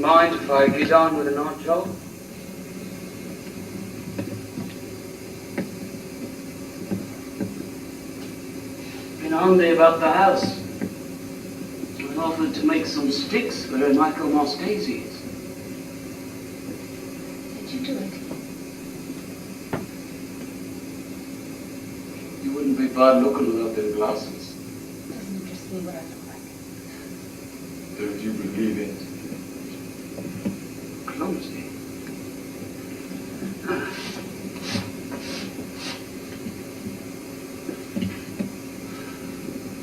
mind if I get on with an odd job? Been hungry about the house. I offered to make some sticks for her Michaelmas daisies. Did you do it? You wouldn't be bad looking without them glasses. Doesn't interest me what I look like. Don't you believe it? Clumsy.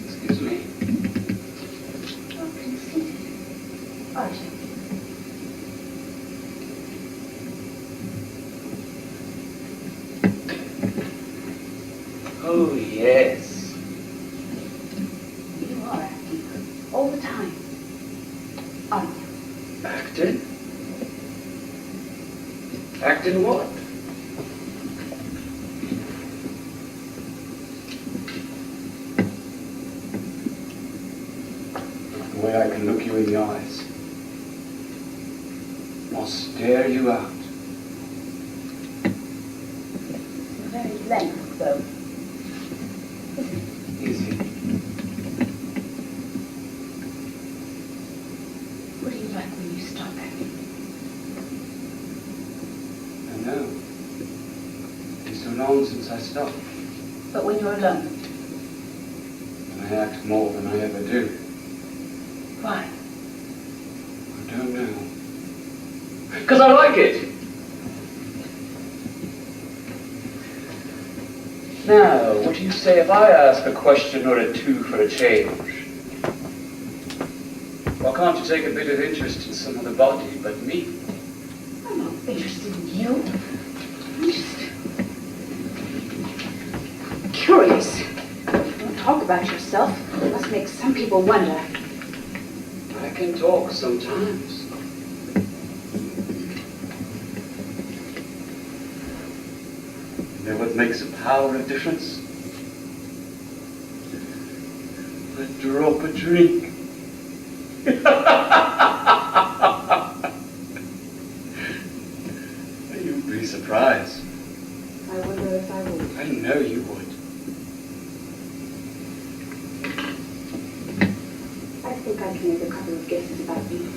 Excuse me. Oh, conceited. Are you? Oh, yes. You are acting all the time, aren't you? Acting? Acting what? The way I can look you in the eyes. I'll stare you out. Very blank, though. Easy. What do you like when you stop acting? I know. It's so long since I stopped. But when you're alone, And I act more than I ever do. why? I don't know. Because I like it. Now, what do you say if I ask a question or a two for a change? Why can't you take a bit of interest in some other body but me? I'm not interested in you. I'm just curious. Don't talk about yourself. It must make some people wonder. I can talk sometimes. You know what makes a power of difference? A drop of drink. You'd be surprised. I wonder if I would. I know you would. I think I can make a couple of guesses about you.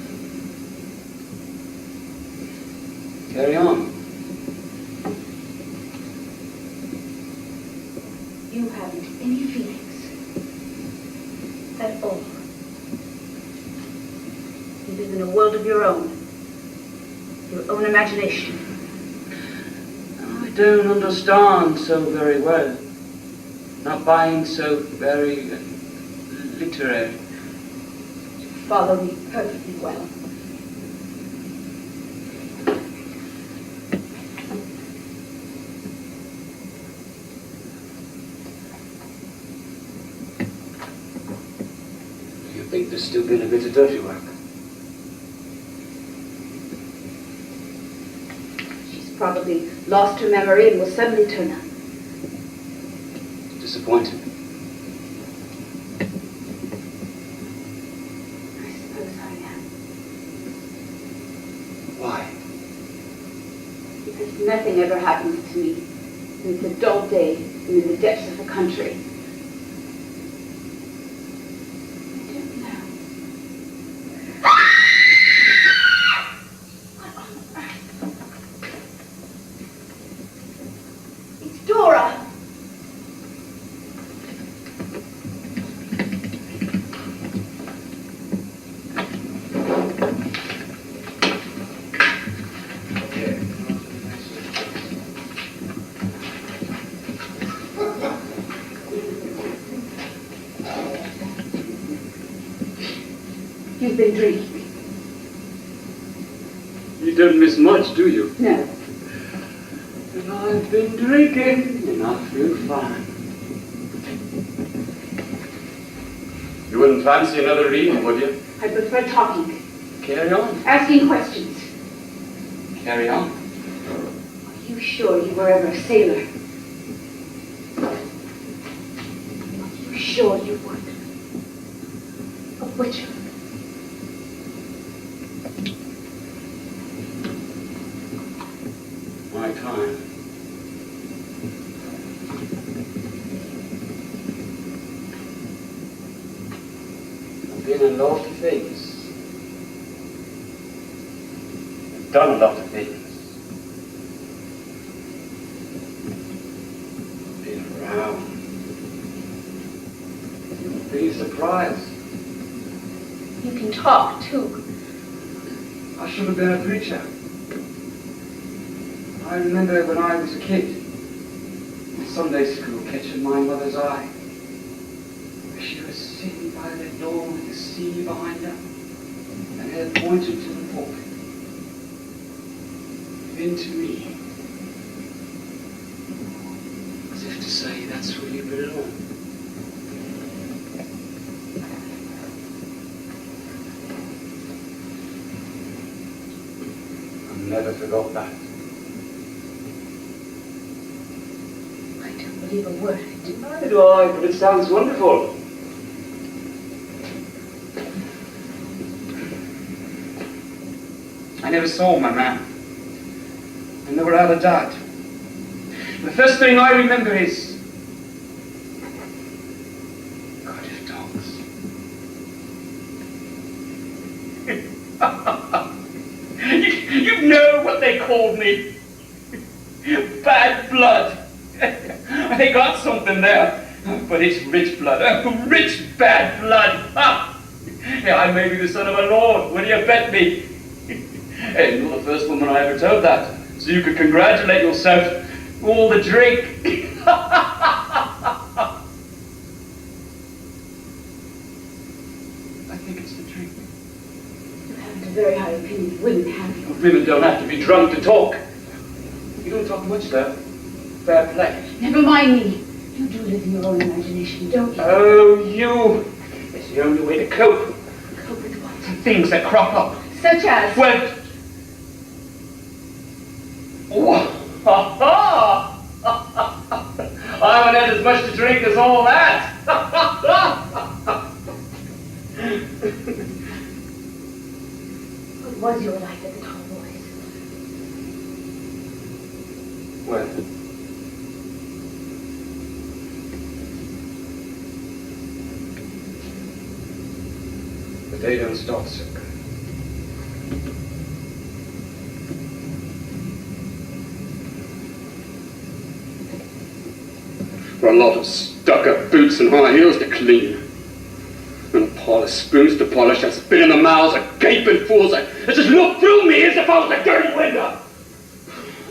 Carry on. You haven't any feelings at all. You live in a world of your own imagination. I don't understand so very well. Not buying so very literary. You follow me perfectly well. You think there's still been a bit of dirty work? Probably lost her memory and will suddenly turn up. Disappointed. I suppose I am. Why? Because nothing ever happens to me. And it's a dull day and in the depths of the country. I don't know. What on earth? Dora! You've been drinking. You don't miss much, do you? No. And I've been drinking, and I feel fine. You wouldn't fancy another reading, would you? I prefer talking. Carry on. Asking questions. Carry on. Are you sure you were ever a sailor? Are you sure you would? A butcher? been a lot of things. You've done a lot of things. Been around. You'll be surprised. You can talk, too. I should have been a preacher. I remember when I was a kid, in Sunday school, catching my mother's eye. She was sitting by the door with the sea behind her, and her pointed to the pulpit. Then to me, as if to say, that's where you belong. I never forgot that. I don't believe a word of it. Neither do I, but it sounds wonderful. I never saw my man. I never had a dad. The first thing I remember is God of dogs. You know what they called me. Bad blood. They got something there. But it's rich blood. Rich bad blood. Yeah, I may be the son of a lord. Will you bet me? Hey, you're the first woman I ever told that. So you could congratulate yourself. All the drink. I think it's the drink. You haven't a very high opinion of women, have you? Women don't have to be drunk to talk. You don't talk much, though. Fair play. Never mind me. You do live in your own imagination, don't you? Oh, you. It's the only way to cope. Cope with what? Things that crop up. Such as? Well... I haven't had as much to drink as all that. What was your life at the Tall Boys? Well... But they don't stop so good. For a lot of stuck-up boots and high heels to clean. And a pile of spoons to polish and spit in the mouths of gaping fools that just look through me as if I was a dirty window.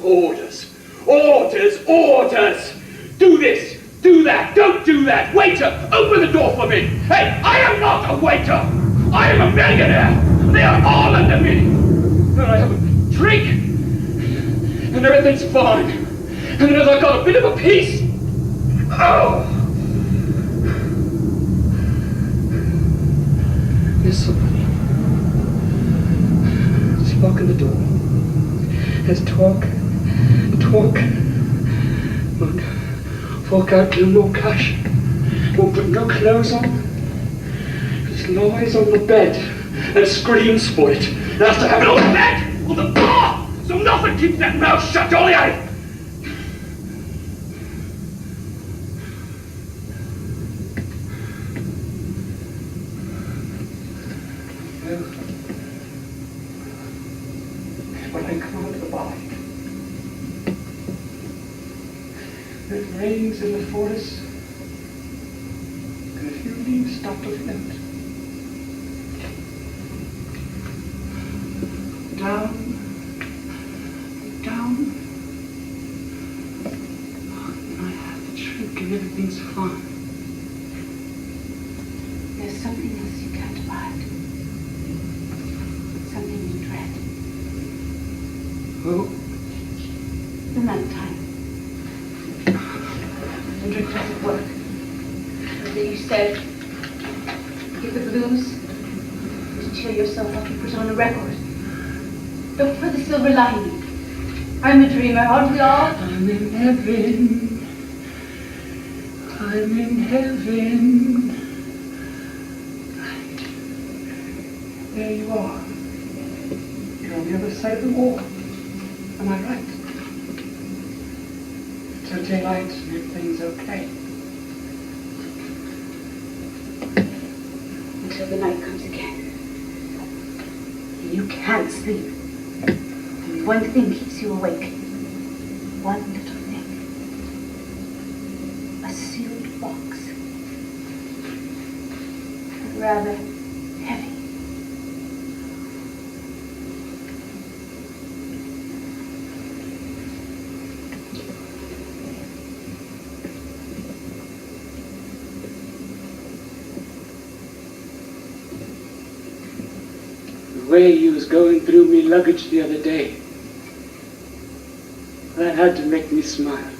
Orders. Orders. Orders. Do this. Do that. Don't do that. Waiter, open the door for me. Hey, I am not a waiter. I am a millionaire. They are all under me. And I have a drink. And everything's fine. And then as I got a bit of a piece. Oh! There's somebody. There's a lock in the door. There's talk. Look. Fork out no cash. Won't put no clothes on. Just lies on the bed and screams for it. And has to have it on the bed, on the floor, so nothing keeps that mouth shut, all right? When I come out of the bar, it rains in the forest, and a few leaves start to float. Down, down, and I have the drink and everything's fine. There's something else you can't abide. Something you dread. Oh, The nighttime. The drink doesn't work. But you said, you get the blues, to cheer yourself up, you put on a record. Look for the silver lining. I'm a dreamer, aren't we all? I'm in heaven. I'm in heaven. There you are. You're on the other side of the wall. Am I right? Till daylight, everything's okay. Until till the night comes again. And you can't sleep. Only one thing keeps you awake. One little thing. A sealed box. But rather heavy. The way you was going through me luggage the other day, that had to make me smile.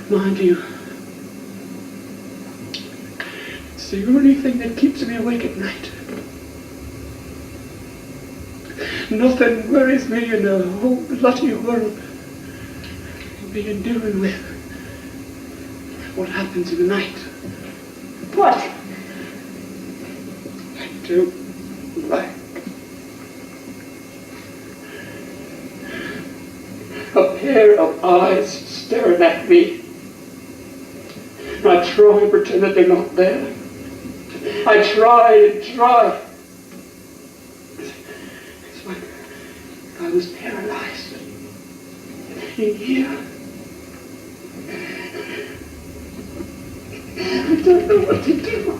Mind you, it's the only thing that keeps me awake at night. Nothing worries me in the whole bloody world being doing with what happens in the night. What? I don't like a pair of eyes staring at me. I try and pretend that they're not there. I try and try. It's like I was paralyzed in here. I don't know what to do.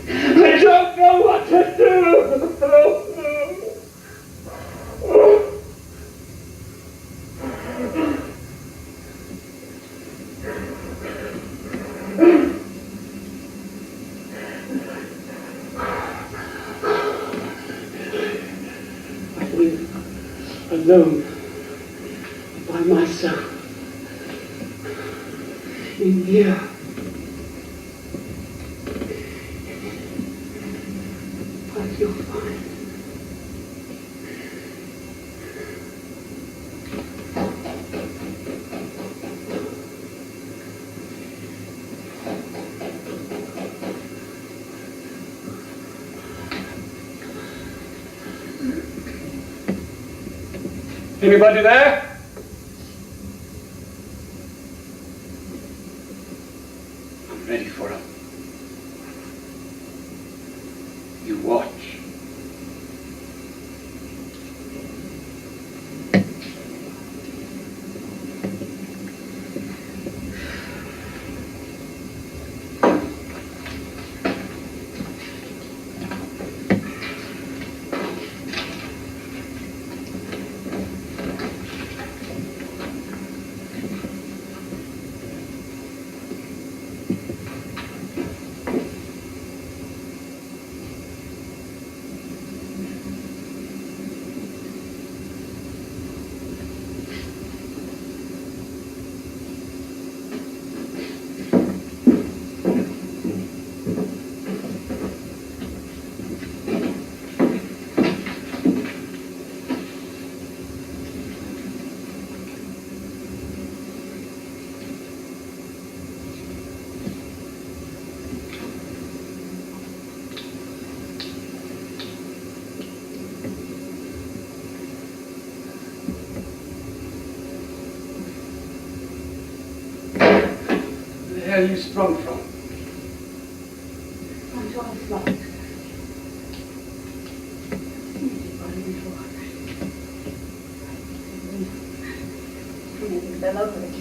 I don't know what to do. Alone, by myself, in here. But you'll find. Anybody there? I'm ready for it. You watch. Where are you sprung from? I'm to our flock. I love it.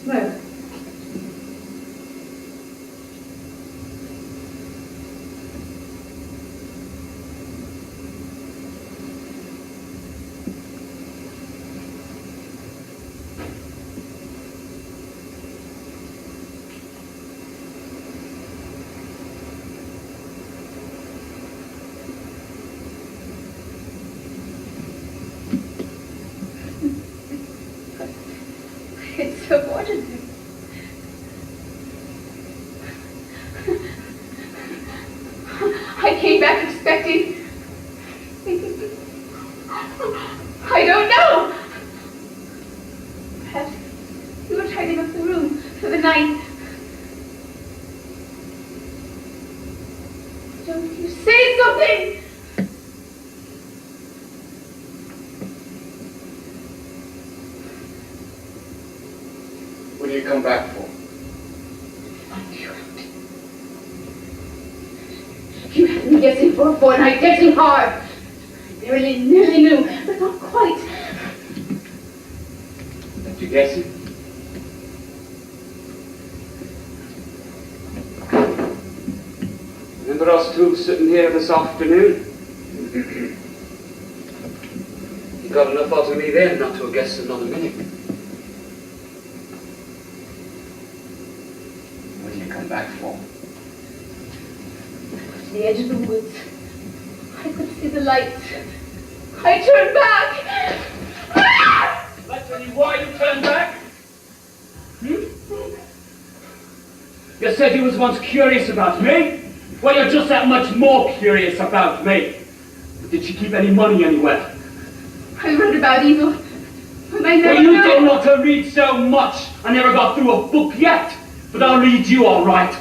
Well. came back expecting... I don't know. Perhaps you were tidying up the room for the night. Don't you say something! What do you come back for? You had me guessing for a fortnight, guessing hard. I nearly knew, but not quite. Left you guessing? Remember us two sitting here this afternoon? You got enough out of me then not to have guessed another minute. What do you come back for? To the edge of the woods. I could see the lights. I turned back. Ah! That's why you turned back? You said you was once curious about me? Well, you're just that much more curious about me. Did she keep any money anywhere? I read about evil, but I never Well, you knew. did not read so much. I never got through a book yet. But I'll read you all right.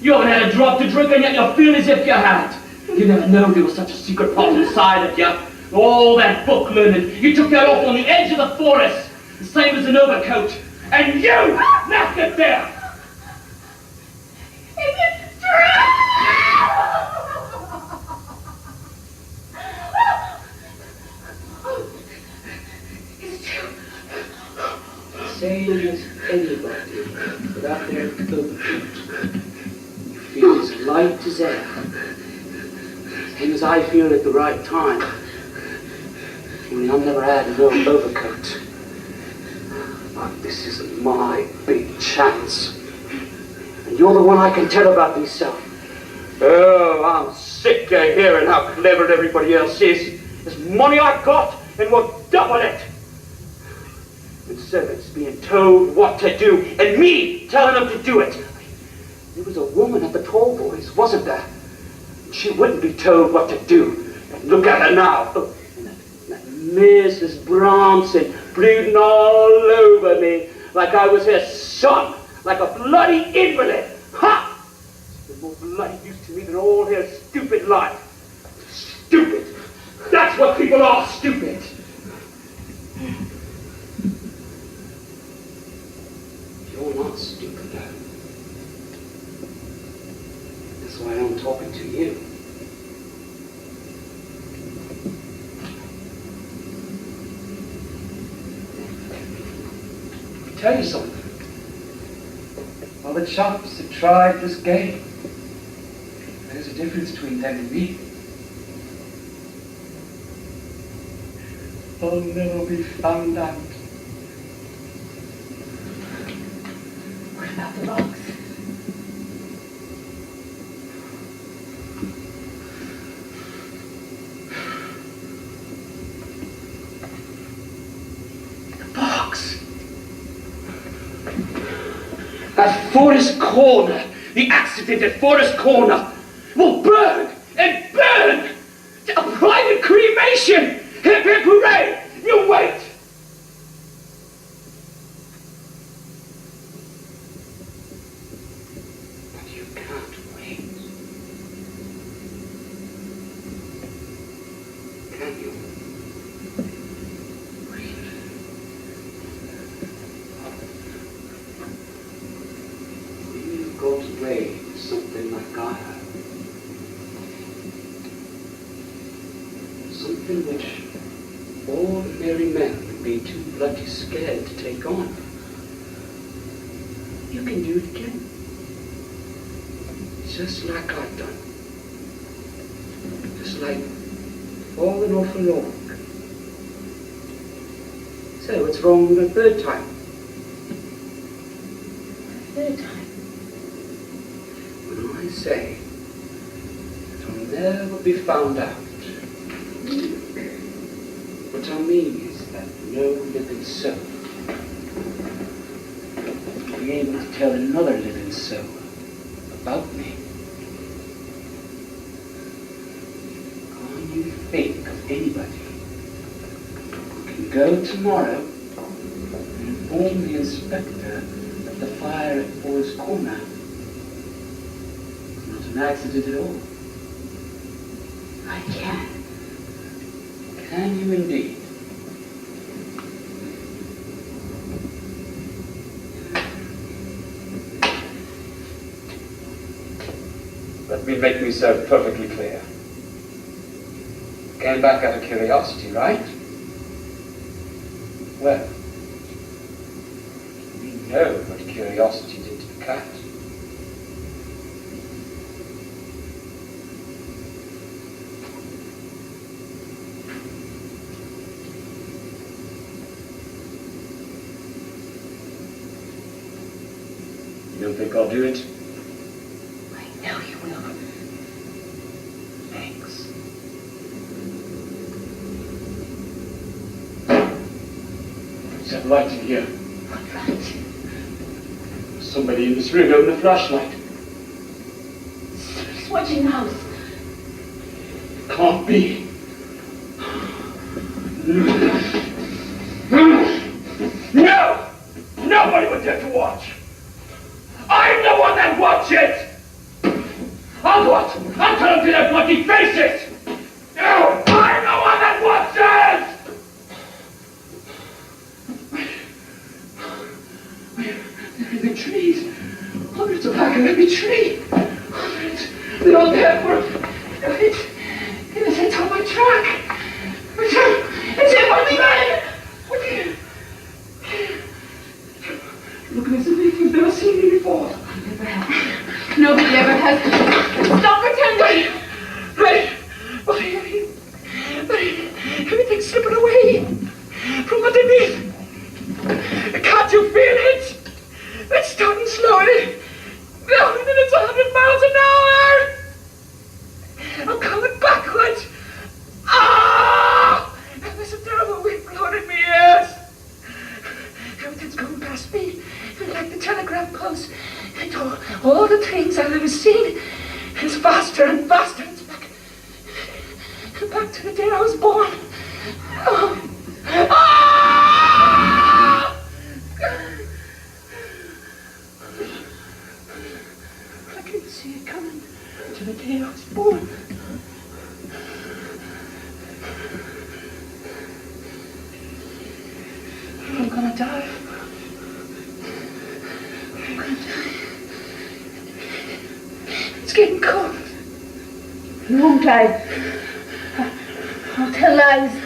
You haven't had a drop to drink, and yet you feel as if you had. You never know there was such a secret pot inside of you. All that book learning. You took that off on the edge of the forest, the same as an overcoat. And you left it there. Is it true? Is it true? Same as anybody without their overcoat. You feel as light as air. Same as I feel at the right time. Only I've never had no overcoat. But this is my big chance. And you're the one I can tell about myself. Oh, I'm sick of hearing how clever everybody else is. There's money I've got, and we'll double it. And servants being told what to do, and me telling them to do it. There was a woman at the Tall Boys, wasn't there? She wouldn't be told what to do. And look at her now. Oh, and that Mrs. Bronson brooding all over me like I was her son, like a bloody invalid. Ha! She's more bloody used to me than all her stupid life. Stupid. That's what people are, stupid. You're not stupid, though. That's why I'm talking to you. I'll tell you something. All the chaps that tried this game, there's a difference between them and me. I'll never be found out. What about the rocks? At Forest Corner, the accident at Forest Corner will burn and burn! A private cremation! Hip hip hooray! You wait! But you can't wait. Can you? Goes away something like I have. Something which ordinary men would be too bloody scared to take on. You can do it again. Just like I've done. Just like falling off a log. So what's wrong with the third time? Third time. I say, it'll never be found out. What I mean is that no living soul will be able to tell another living soul about me. anybody can go tomorrow and inform the inspector of the fire at Boy's Corner. It's not an accident at all. I can. Can you indeed? Let me make myself perfectly clear. Came back out of curiosity, right? Well, we know what curiosity did to the cat. You don't think I'll do it? I know you will. Thanks. What's that light in here? What light? Somebody in this room opened a flashlight. Somebody's watching the house. Can't be. No! Nobody would dare to watch. I'm the one that watches! I'll watch! I'll tell them to their bloody faces! No! I'm the one that watches! The trees. Hundreds of like every tree. Hundreds. They're all there for... It's on my track. It's in my track. Look as if you've never seen me before. I never have. Nobody ever has. Stop pretending. Everything's slipping away from underneath. Can't you feel it? It's starting slowly. Now and then it's 100 miles an hour. I'm coming backwards. Ah! And there's a terrible wind blowing in my ears. Everything's going past me, like the telegraph post. And all the things I've ever seen. It's faster and faster. It's back to the day I was born. Oh. Ah! I can see it coming to the day I was born. I'm gonna die. I'm gonna die. It's getting cold. You won't die. I'll tell lies.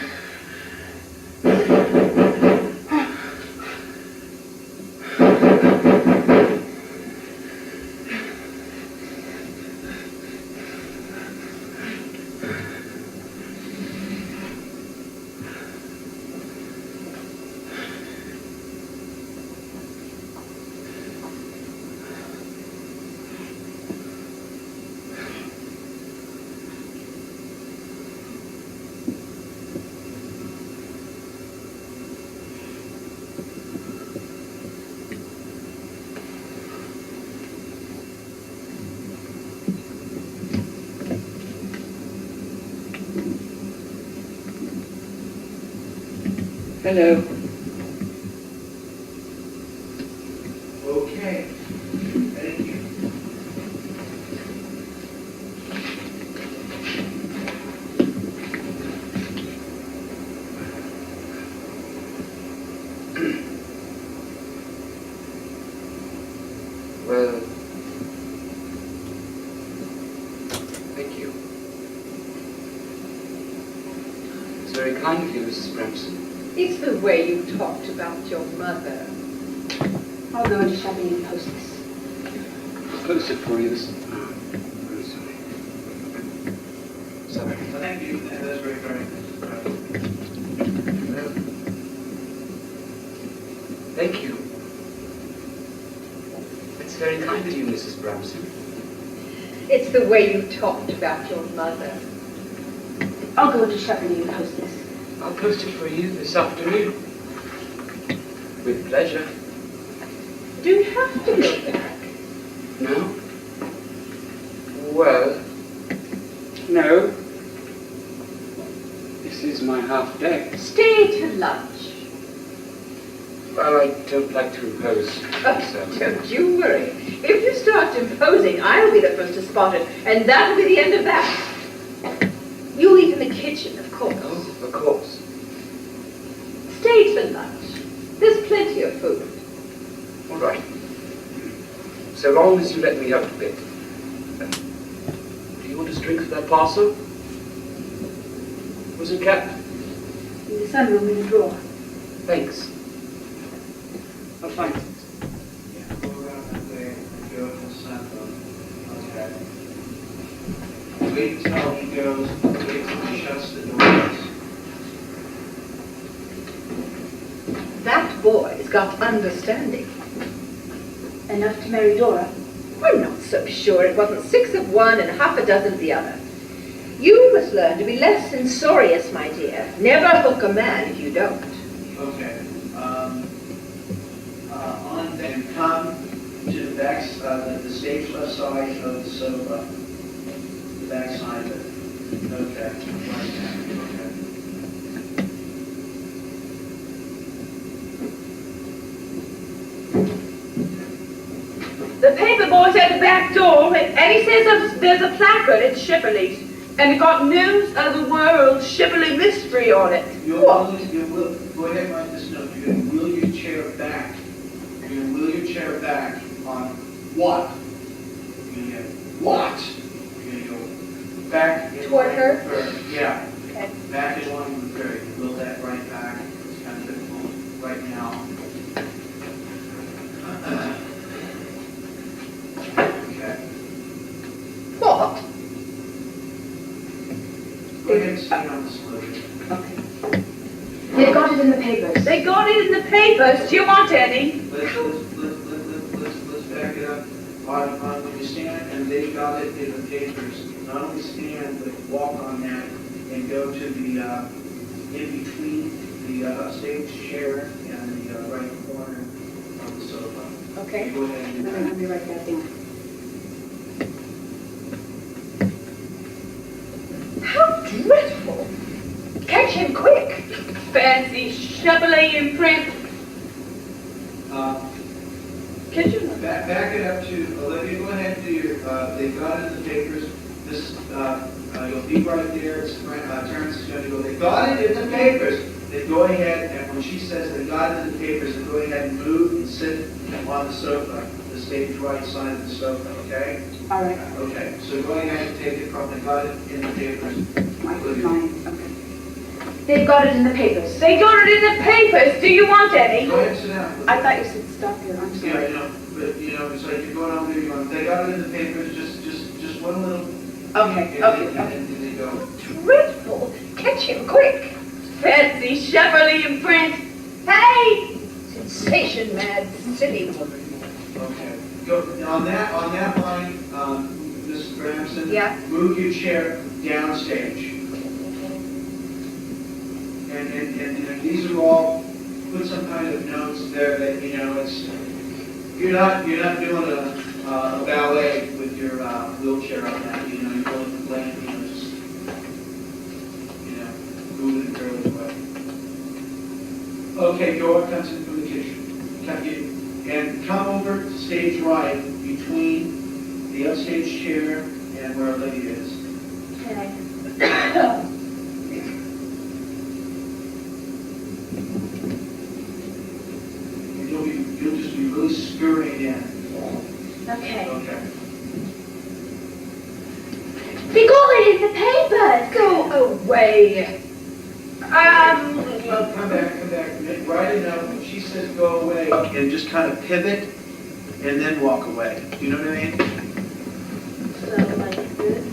Hello. Okay. Thank you. Well, thank you. It's very kind of you, Mrs. Bramson. It's the way you talked about your mother. I'll go into shopping and post this. I'll post it for you. Very sorry. Sorry. Thank you. That's very kind. Thank you. It's very kind of you, Mrs. Bramson. It's the way you talked about your mother. I'll go into shopping and post this. I'll post it for you this afternoon. With pleasure. Do you have to go back? No? Well, no. You my half day. Stay to lunch. Well, I don't like to impose. Oh, don't you worry. If you start imposing, I'll be the first to spot it, and that'll be the end of that. You eat in the kitchen, of course. Oh, of course. Stay to lunch. There's plenty of food. All right. So long as you let me have a bit. Do you want a drink for that parcel? Was it kept? In the sunroom in the drawer. Thanks. I'll find it. Yeah, go around that way and go to the sunroom. Okay. Wait until he goes, wait until he shuts the doors. That boy's got understanding. Enough to marry Dora. I'm not so sure it wasn't 6 of one and half a dozen of the other. You must learn to be less censorious, my dear. Never hook a man if you don't. Okay. On then come to the back, the stage left side of the sofa. The back side of it. Okay. Right now. Okay. The paper boy's at the back door, and he says there's a placard at Shipperley's, and it got news of the world Shipperley mystery on it. You will, go ahead and write this note. You're going to wheel your chair back. You're going to wheel your chair back on what? You're going to get what? You're going to go back. Toward her? Yeah. Okay. Back in line with her. You wheel that right back. It's kind of difficult right now. Okay. What? Go ahead and stay on the solution. Okay. They've got it in the papers. They got it in the papers. Do you want any? Let's back it up on when you stand, and they got it in the papers. Not only stand, but walk on that and go to the in between the stage chair and the right corner of the sofa. Okay. Go ahead and do I'll that. be right back in. How dreadful! Catch him quick! Fancy Shipperley in print. Kitchen. Back it up to Olivia. Go ahead and do your. They got it in the papers. This you'll be right there. Terrence is going to go. They got it in the papers. They go ahead and when she says they got it in the papers, they go ahead and move and sit on the sofa, the stage right side of the sofa. Okay. All right. Okay. So go ahead and take it from. They got it in the papers. Mine. Okay. They've got it in the papers. They got it in the papers. Do you want any? Go ahead and sit down. I thought you said stop here. I'm Yeah, sorry. but it's like you're going over there. You're going. They got it in the papers. Just one little. Okay. And then they go. Dreadful! Catch him quick! Fancy Shipperley in print. Hey! Sensation mad, silly woman. Okay. Go on that line, Mrs. Grahamson. Yeah. Move your chair downstage. And these are all put some kind of notes there that it's you're not doing a ballet with your wheelchair on that. You're going to land. Just moving it fairly quick. Okay, Dora comes in from the kitchen. And come over to stage right between the upstage chair and where Olivia is. Okay. And you'll just be really scurrying in. Okay. Okay. They got it in the papers. Go away! Come back. Write a note. When she says go away, and just kind of pivot, and then walk away. Do you know what I mean? So like this.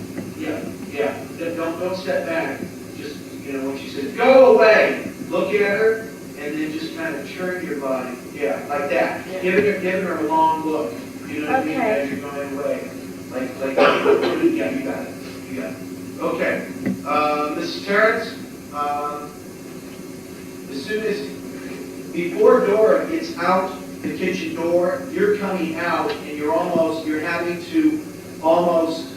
Yeah. Don't step back. Just when she says go away, look at her, and then just kind of turn your body. Yeah, like that. Yeah. Giving her a long look. You know what I mean? Okay. As you're going away. Like yeah, you got it. Okay. Mrs. Terrence, as soon as, before Dora gets out the kitchen door, you're coming out and you're having to almost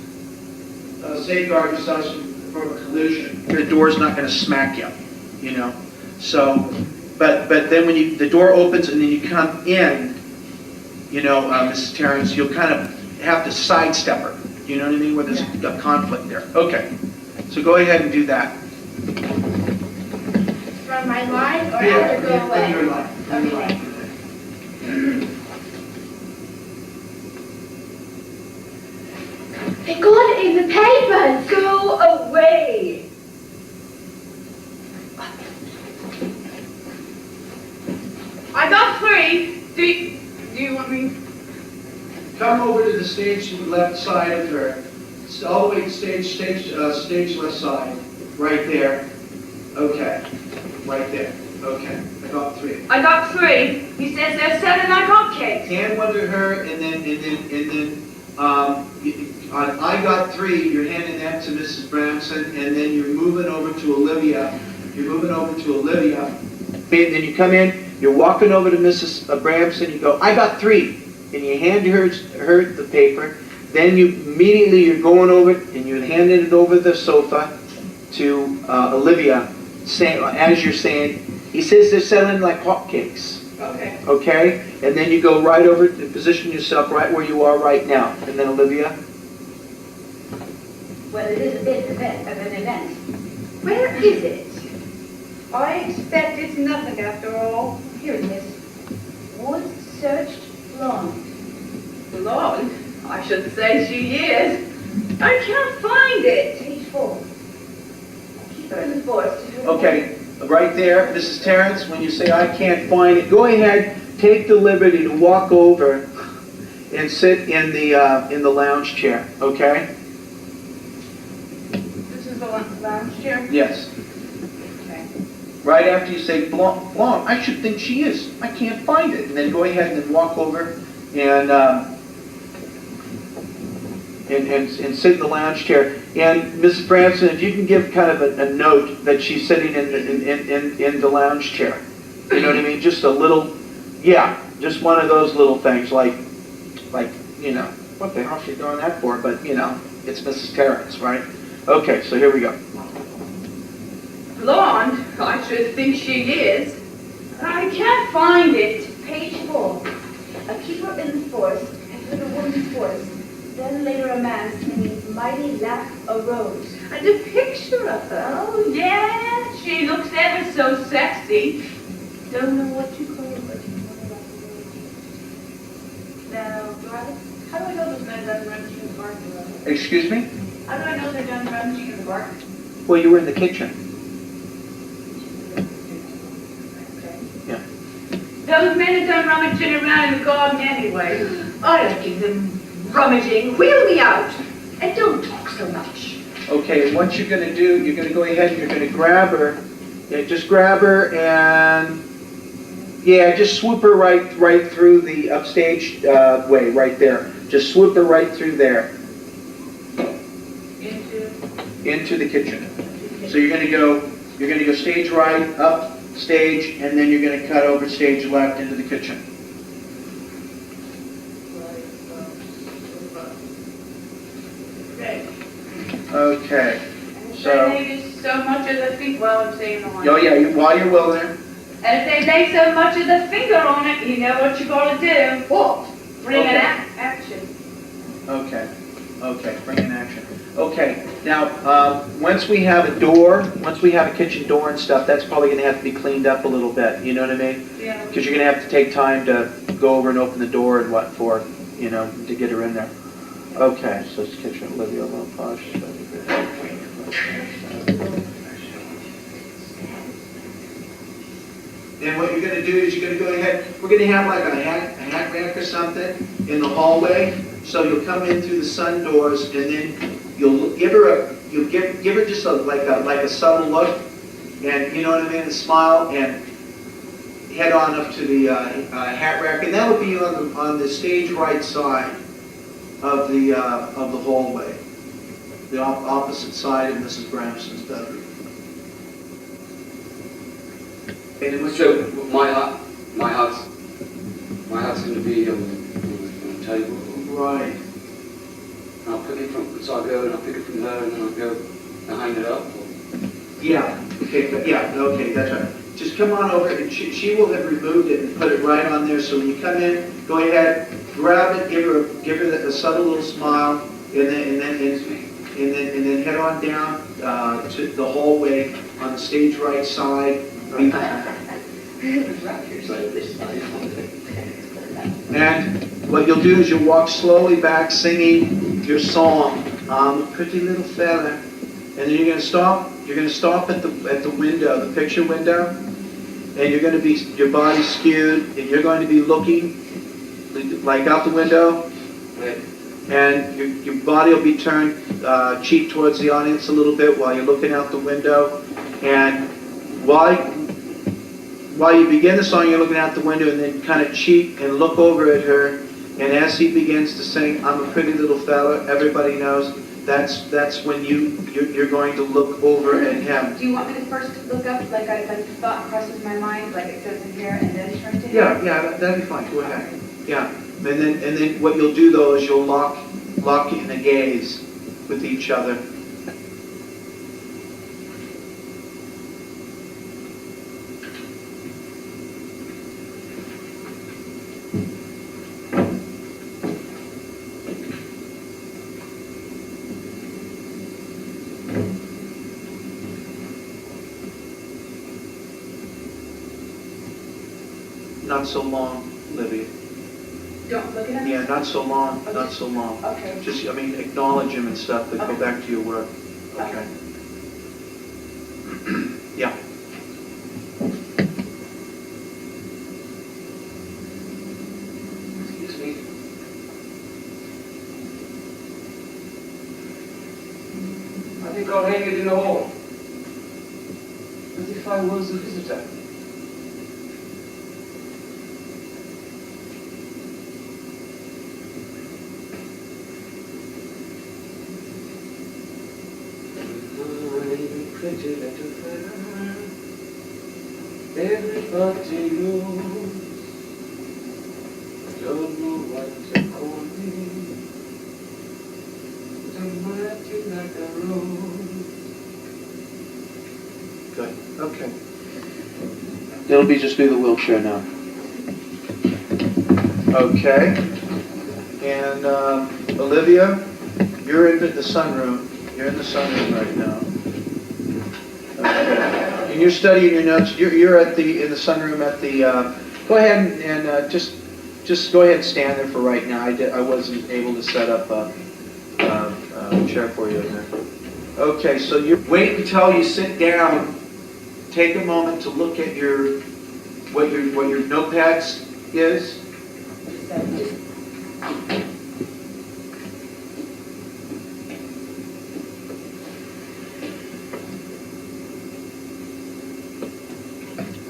safeguard yourselves from a collision. The door's not going to smack you. you know. So, but then when the door opens and then you come in, you know, Mrs. Terrence, you'll kind of have to sidestep her. You know what I mean? Where there's a conflict there. Okay. So go ahead and do that. From my line, or Yeah, after go away? in your line. In your line. They got it in the papers. Go away. I got 3. Do you want me? Come over to the stage to the left side of her. It's all the way to stage left side. Right there. Okay. Right there. Okay. I got 3. I got 3. He says they're selling like hotcakes. Hand one to her, and then on I got 3. You're handing that to Mrs. Bramson, and then you're moving over to Olivia. And then you come in. You're walking over to Mrs. Bramson. You go, I got 3. And you hand her the paper. Then you're going over and you're handing it over the sofa to Olivia, as you're saying, he says they're selling like hotcakes. Okay. Okay? And then you go right over to position yourself right where you are right now. And then Olivia. Well, it is a bit of an event. Where is it? I expect it's nothing after all. Here it is. Woods searched long. Blonde? I should say she is. I can't find it. Page 4. Keep her in the forest. Okay, right there, Mrs. Terrence, when you say I can't find it, go ahead, take the liberty to walk over and sit in the lounge chair, okay? This is the lounge chair? Yes. Okay. Right after you say blonde, I should think she is. I can't find it. And then go ahead and walk over and sit in the lounge chair. And Mrs. Branson, if you can give kind of a note that she's sitting in the lounge chair. You know what I mean? Just a little, just one of those little things like, you know, what the hell is she doing that for? But, you know, it's Mrs. Terrence, right? Okay, so here we go. Blonde? I should think she is. I can't find it. Page 4. A keeper in the forest entered a woman's voice. Then later a man singing mighty laugh arose. And a picture of her. Oh, yeah. She looks ever so sexy. Don't know what you call it, but you know like the Now, how do I know those men done rummaging in the bark? Excuse me? How do I know they're done rummaging in the bark? Well, you were in the kitchen. Yeah. Those men are done rummaging around in the garden anyway. I don't give them rummaging. Wheel me out. And don't talk so much. Okay, and what you're going to do, you're going to go ahead and you're going to grab her. Yeah, just grab her and, just swoop her right through the upstage way, right there. Just swoop her right through there. Into the kitchen. So you're going to go stage right, up stage, and then you're going to cut over stage left into the kitchen. Okay. If So. they lay so much of the finger, well, I'm saying the line. Oh yeah, while you're willing. And if they lay so much of the finger on it, you know what you're gonna do. What? Bring Okay. an action. Okay, bring in action. Okay, now, once we have a kitchen door and stuff, that's probably gonna have to be cleaned up a little bit, you know what I mean? Yeah. Because you're gonna have to take time to go over and open the door and what for, you know, to get her in there. Okay, so it's kitchen, Olivia, low posh. And what you're gonna do is you're gonna go ahead, we're gonna have like a hat rack or something in the hallway. So you'll come in through the sun doors, and then you'll give her just like a subtle look, and you know what I mean, a smile, and head on up to the hat rack, and that'll be on the stage right side of the hallway, the opposite side of Mrs. Bramson's bedroom. And So my heart's going to be on the table. right. And I'll pick it from, so I'll go and I'll pick it from her and then I'll go and hang it up. Yeah, okay, that's right. Just come on over, and she will have removed it and put it right on there, so when you come in, go ahead, grab it, give her a subtle little smile, and then head on down to the hallway on the stage right side. And what you'll do is you'll walk slowly back singing your song, Pretty Little Fella. And then you're going to stop at the window, the picture window, and you're going to be, your body skewed, and you're going to be looking like out the window, and your body will be turned cheek towards the audience a little bit while you're looking out the window. And while you begin the song, you're looking out the window, and then kind of cheek and look over at her. And as he begins to sing, I'm a pretty little fella, everybody knows that's when you're going to look over at him. Do you want me to first look up, like the thought crosses my mind, like it says in here, and then turn to him? Yeah, that'd be fine. Go ahead. Yeah, and then what you'll do though is you'll lock in a gaze with each other. Not so long, Livia. Don't look at him? Yeah, not so long, Okay. not so long. Okay. Just, acknowledge him and stuff, but go Okay. back to your work. Okay. Yeah. Excuse me. I think I'll hang it in the hall. As if I was a visitor. Pretty little fella, everybody knows. Don't know what to call me. I'm acting like a rose. Good. Okay. It'll just be the wheelchair now. Okay. And Olivia, you're in the sunroom. You're in the sunroom right now. Okay. And you're studying your notes. You're in the sunroom at the. Go ahead and just go ahead and stand there for right now. I wasn't able to set up a chair for you in there. Okay, so you wait until you sit down. Take a moment to look at what your notepad is.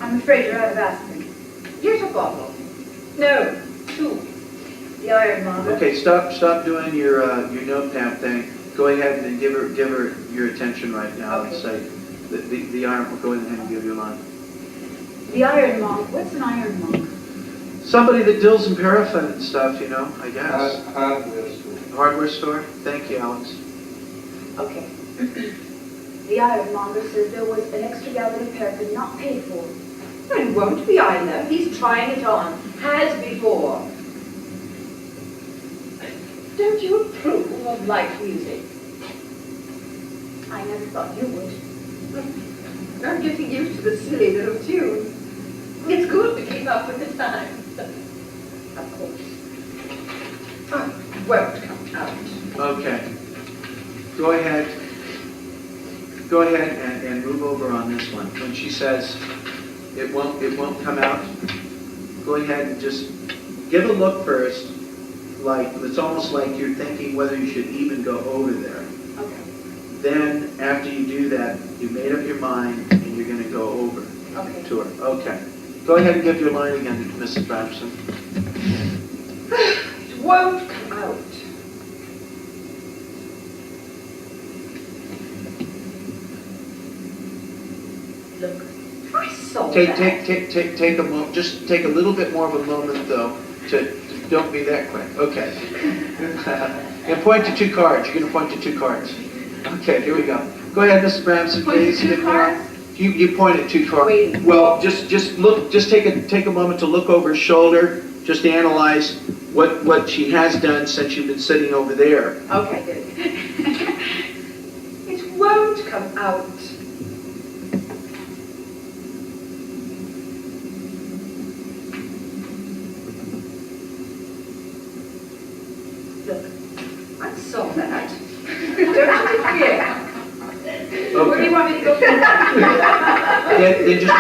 I'm afraid you're out of aspirin. Here's a bottle. No, 2. The ironmonger. Okay, stop doing your notepad thing. Go ahead and give her your attention right now. Okay. And say the iron. Go ahead and give your line. The ironmonger. What's an ironmonger? Somebody that deals in paraffin and stuff, I guess. Hardware store. Hardware store. Thank you, Alex. Okay. The ironmonger says there was an extra gallon of paraffin not paid for. And won't be either. He's trying it on. Has before. Don't you approve of light music? I never thought you would. I'm getting used to the silly little tune. It's good to keep up with the times. Of course. Won't come out. Okay. Go ahead and move over on this one. When she says it won't come out, go ahead and just give a look first. Like it's almost like you're thinking whether you should even go over there. Okay. Then after you do that, you made up your mind and you're going to go over Okay. to her. Okay. Go ahead and give your line again, Mrs. Patterson. It won't come out. Look, I saw that. Take a moment. Just take a little bit more of a moment though. Don't be that quick. Okay. And point to 2 cards. You're going to point to 2 cards. Okay. Here we go. Go ahead, Mrs. Bramson, please. Too far? You pointed too far. Wait. Well, just look, just take a moment to look over her shoulder, just to analyze what she has done since you've been sitting over there. Okay, good. It won't come out. Look, I saw that. Don't interfere. Where do you want me to go from Then just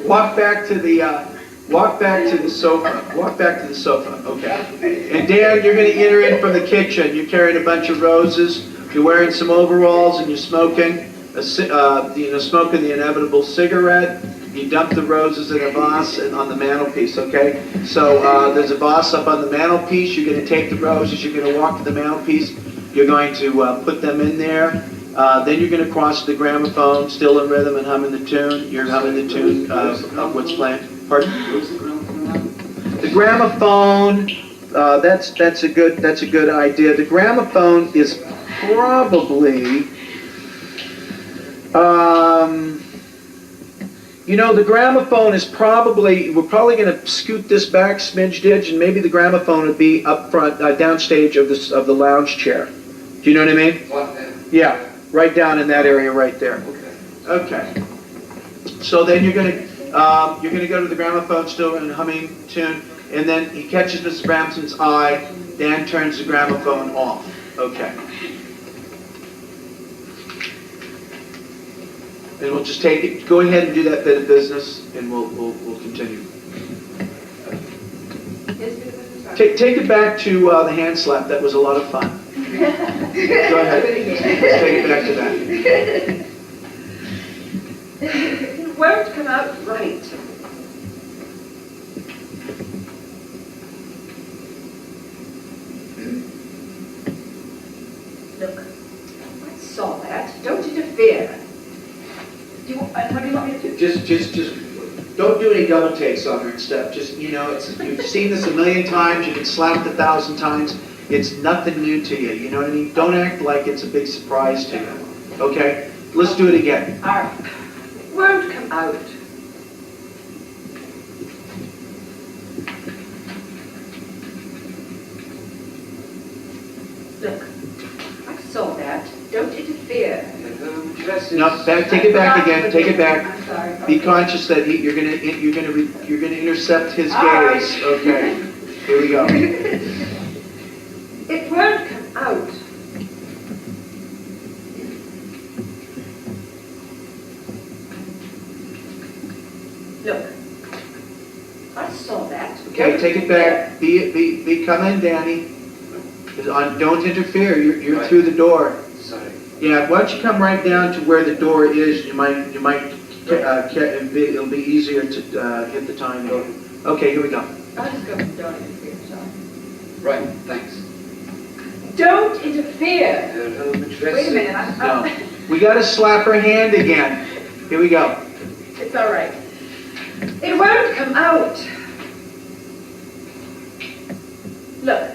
walk back to the sofa. Walk back to the sofa. Okay. And Dan, you're going to enter in from the kitchen. You're carrying a bunch of roses. You're wearing some overalls, and you're smoking. Smoking the inevitable cigarette. You dump the roses in a vase and on the mantelpiece, okay? So there's a vase up on the mantelpiece. You're going to take the roses. You're going to walk to the mantelpiece. You're going to put them in there. Then you're going to cross the gramophone, still in rhythm and humming the tune. You're humming the tune of what's playing. Pardon? The gramophone. That's a good idea. The gramophone is probably. The gramophone is probably, we're probably going to scoot this back smidge ditch, and maybe the gramophone would be up front, downstage of the lounge chair. Do you know what I mean? What then? Yeah, right down in that area right there. Okay. Okay. So then you're going to go to the gramophone, still in a humming tune, and then he catches Mrs. Bramson's eye. Dan turns the gramophone off. Okay. And we'll just take it. Go ahead and do that bit of business, and we'll continue. Take it back to the hand slap. That was a lot of fun. Go ahead. Let's take it back to that. It won't come out right. Look, I saw that. Don't interfere. What do you want me to do? Just don't do any double takes on her and stuff. Just, you've seen this a million times. You've been slapped 1,000 times. It's nothing new to you. You know what I mean? Don't act like it's a big surprise to you. Okay? Let's do it again. All right. It won't come out. Look, I saw that. Don't interfere. No, take it back again. Take it back. I'm sorry. Be conscious that you're gonna intercept his All right. gaze. Okay. Here we go. It won't come out. Look, I saw that. Okay, take it back. Be come in, Danny. Don't interfere. You're through the door. Sorry. Yeah, why don't you come right down to where the door is? You might it'll be easier to hit the timing. Okay, here we go. I'll just go. Don't interfere. Sorry. Right, thanks. Don't interfere. Wait a minute. No, we got to slap her hand again. Here we go. It's all right. It won't come out. Look.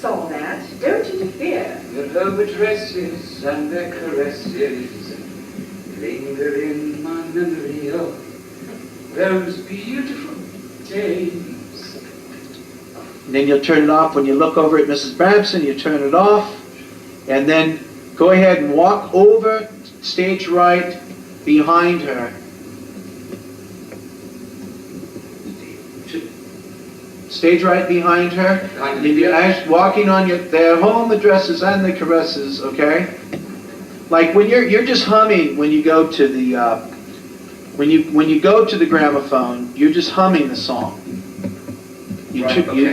Saw that. Don't interfere. Their velvet dresses and their caresses linger in my memory of those beautiful days. And then you'll turn it off when you look over at Mrs. Bramson. You turn it off, and then go ahead and walk over stage right behind her. Stage right behind her. And you're walking on their home addresses and the caresses. Okay, like when you're just humming when you go to the when you go to the gramophone, you're just humming the song. You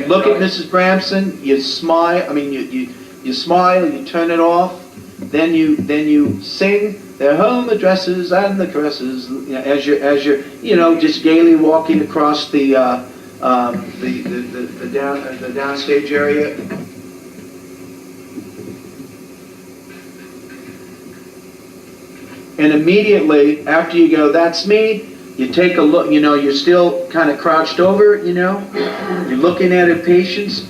look at Mrs. Bramson, you smile. I mean, you smile. You turn it off. Then you sing their home addresses and the caresses as you're just gaily walking across the downstage area. And immediately after you go, that's me. You take a look, you're still kind of crouched over, you're looking at a patient's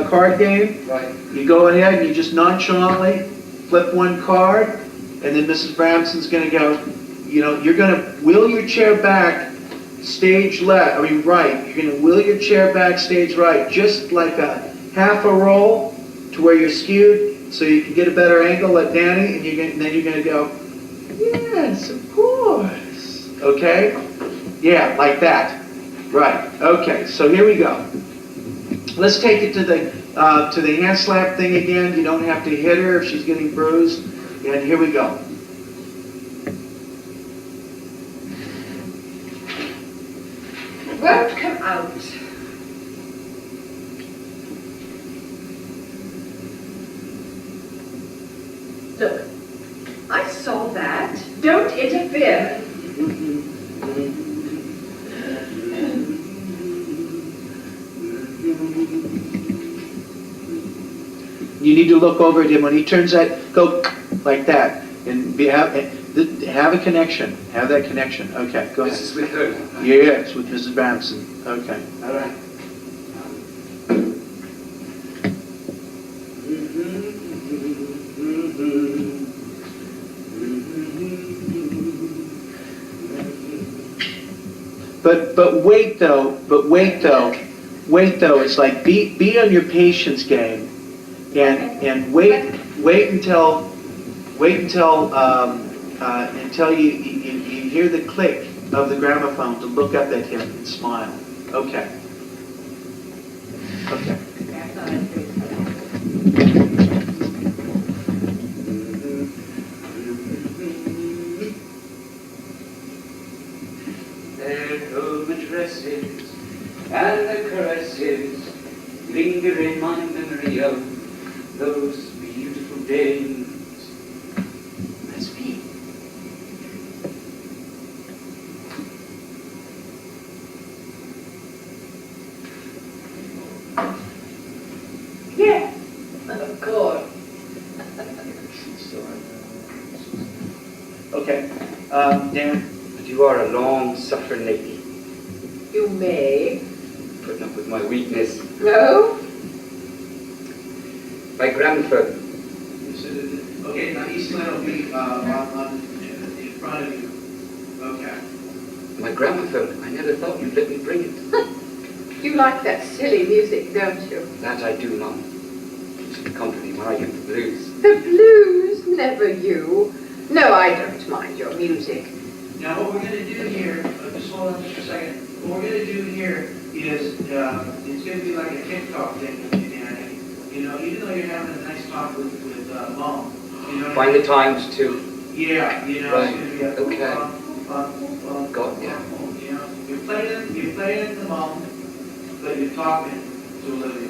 card game. Right. You go ahead and you just nonchalantly flip one card, and then Mrs. Bramson's going to go, you're going to wheel your chair back stage right. You're going to wheel your chair back stage right, just like a half a roll to where you're skewed so you can get a better angle like Danny, and then you're going to go, yes, of course. Okay? Yeah, like that. Right. Okay, so here we go. Let's take it to the hand slap thing again. You don't have to hit her if she's getting bruised. And here we go. Won't come out. Look, I saw that. Don't interfere. You need to look over at him when he turns that. Go like that, and have a connection. Have that connection. Okay, go ahead. This is with her. Yes, with Mrs. Bramson. Okay. All right. But wait though. It's like be on your patience game, and wait until you hear the click of the gramophone to look up at him and smile. Okay. Okay. Their home addresses and the caresses linger in my memory of those beautiful days. That's me. Yeah, of course. Okay. Dan. But you are a long-suffering lady, You may. putting up with my weakness. No? My grandfather. Okay, now Eastland will be in front of you. Okay. My gramophone. I never thought you'd let me bring it. You like that silly music, don't you? That I do, Mum. Keeps me company while I get the blues. The blues? Never you. No, I don't mind your music. Now what we're going to do here, just hold on just a second. What we're going to do here is, it's going to be like a TikTok thing with you, Danny. Even though you're having a nice talk with Mom. Find the times to. Yeah, Right. it's going to be a Okay. Got ya. You're playing the Mom, but you're talking to Olivia.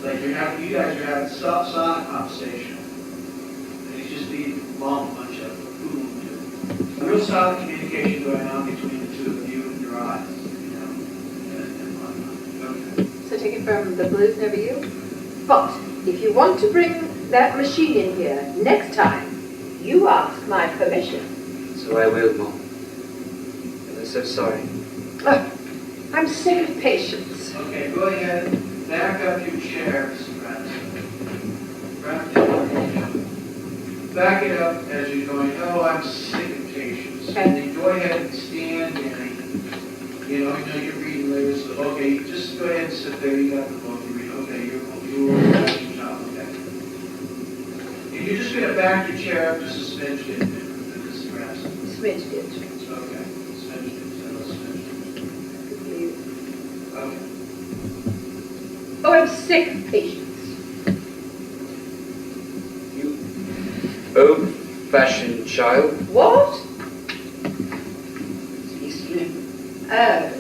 Like you guys are having silent conversation. And it's just being Mom a bunch of food. A real solid communication going on between the two of you and your eyes, and whatnot. Okay. So take it from the blues, never you. But if you want to bring that machine in here next time, you ask my permission. So I will, Mom. I'm so sorry. Oh, I'm sick of patience. Okay, go ahead, back up your chair, Mr. Branson. Back it up as you're going, oh, I'm sick of patience. Okay. And then go ahead and stand and, I know you're reading lyrics, so, okay, just go ahead and sit there, you got the book, you read, okay, you're your job, okay. And you're just going to back your chair up just a smidge bit, Mr. Branson. Smidge did. Okay, smidge bit, okay. Oh, I'm sick of patience. You old-fashioned child. What? Eastland. Oh.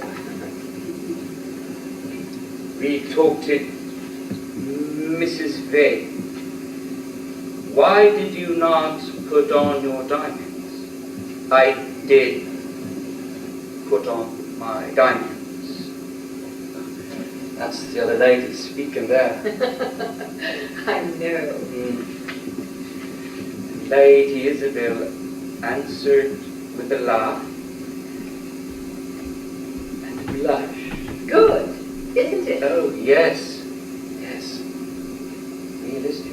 We talked it, Mrs. Vey. Why did you not put on your diamonds? I did put on my diamonds. That's the other lady speaking there. I know. Lady Isabel answered with a laugh and a blush. Good, isn't it? Oh, yes. Yes. Realistic.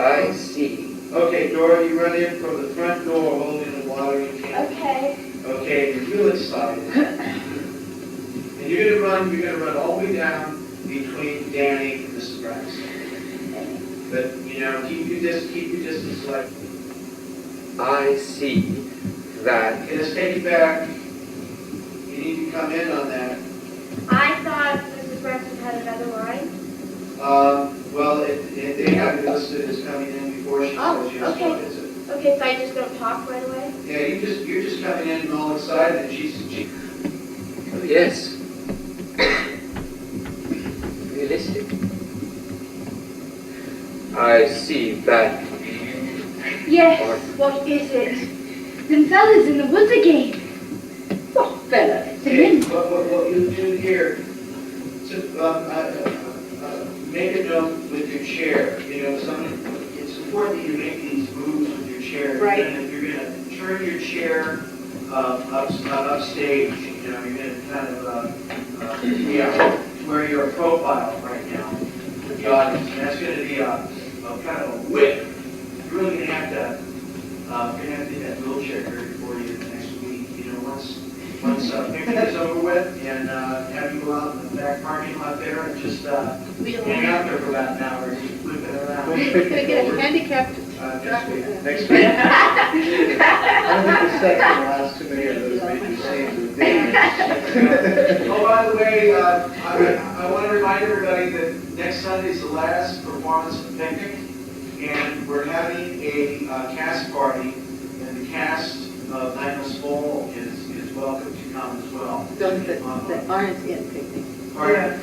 I see. Okay, Dora, you run in from the front door holding a watering can. Okay. Okay, you're real excited. And you're gonna run all the way down between Danny and Mrs. Braxton. But, you know, keep your distance like. I see that. Okay, let's take it back. You need to come in on that. I thought Mrs. Braxton had another line. Well, they have it listed as coming in before she says yes. okay. What is it? Okay, so I just don't talk right away? Yeah, you're just coming in and all excited, and she. Oh, yes. Realistic. I see that. Yes, what is it? Them fellas in the woods again. What fellas? Okay, what you do here, make a note with your chair. You know, it's important that you make these moves with your chair. Right. You're gonna turn your chair upstage. You know, you're gonna kind of where you're a profile right now for the audience. And that's gonna be a kind of a whip. You're really gonna have to get that wheelchair ready for you next week. You know, once picture is over with, and have you go out in the back parking lot there and just hang out there for about an hour, just whipping around. Could I get a handicapped? Next week. I don't think the second will last too many of those major scenes with videos. Oh, by the way, I want to remind everybody that next Sunday is the last performance of the picnic, and we're having a cast party, and the cast of Nigel's Bowl is welcome to come as well. Those that aren't in picnic. Pardon?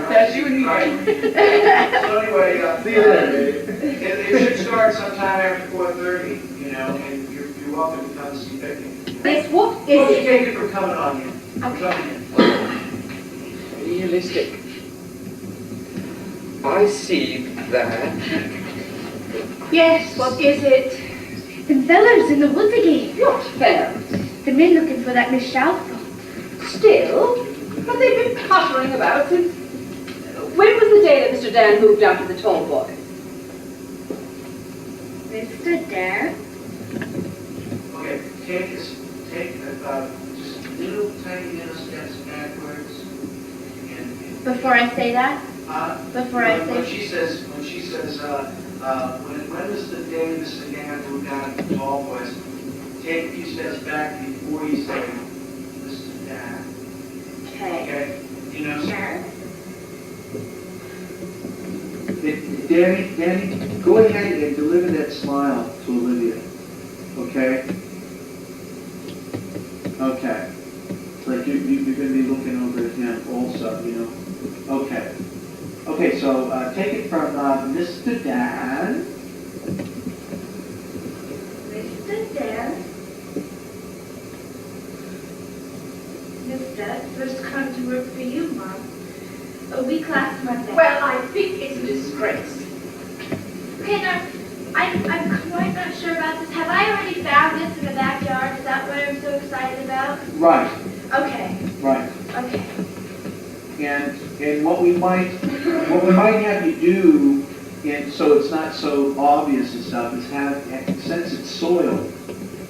That's you and me. Right. So anyway, see you there. It should start sometime after 4:30, you know, and you're welcome to come and see picnic. Miss, what is Well, it? take it for coming on in. Coming in. Realistic. I see that. Yes, what is it? Them fellas in the woods again. What fellas? The men looking for that Miss Shalford. Still? But they've been pottering about since... When was the day that Mr. Dan moved out to the tall boy? Mr. Dan? Okay, take just little tiny little steps backwards. And Before I say that? Before I say... when she says, when was the day Mr. Dan moved out to the tall boys? Take a few steps back before you say Mr. Dan. Okay. Okay? You know, Sure. Danny, go ahead and deliver that smile to Olivia. Okay? Okay. Like you're going to be looking over at him also, you know? Okay. Okay, so take it from Mr. Dan. Mr. Dan? Mister, first come to work for you, Mom. A week last Monday. Well, I think it's a disgrace. Okay, now, I'm quite not sure about this. Have I already found this in the backyard? Is that what I'm so excited about? Right, Okay, right. okay. And what we might have you do, and so it's not so obvious and stuff, is since it's soil,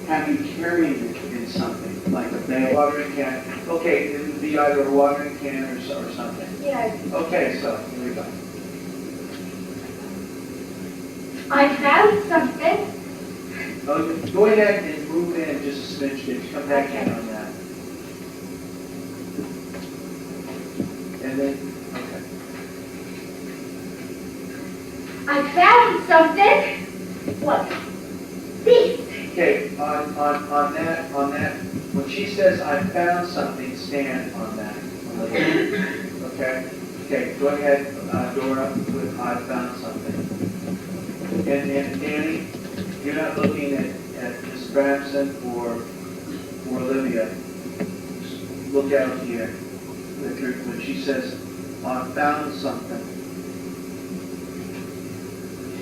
have you carry it in something, like a watering can. Okay, it would be either a watering can or something. Yeah. Okay, so here we go. I found something. Go ahead and move in just a smidge, Dave. Come back in on that. And then, okay. I found something. What? This. Okay, on that, when she says I found something, stand on that. Okay? Okay, go ahead, Dora, with I found something. And Danny, you're not looking at Miss Bramson or Olivia. Just look out here. When she says, I found something.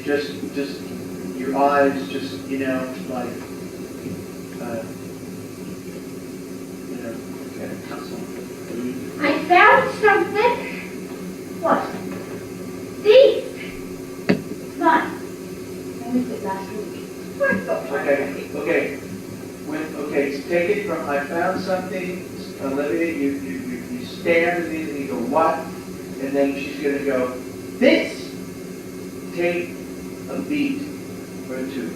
Just your eyes, just, you know, like, okay, I found something. What? These. something, Olivia, you stand and you go, what? And then she's going to go, this. Take a beat or two.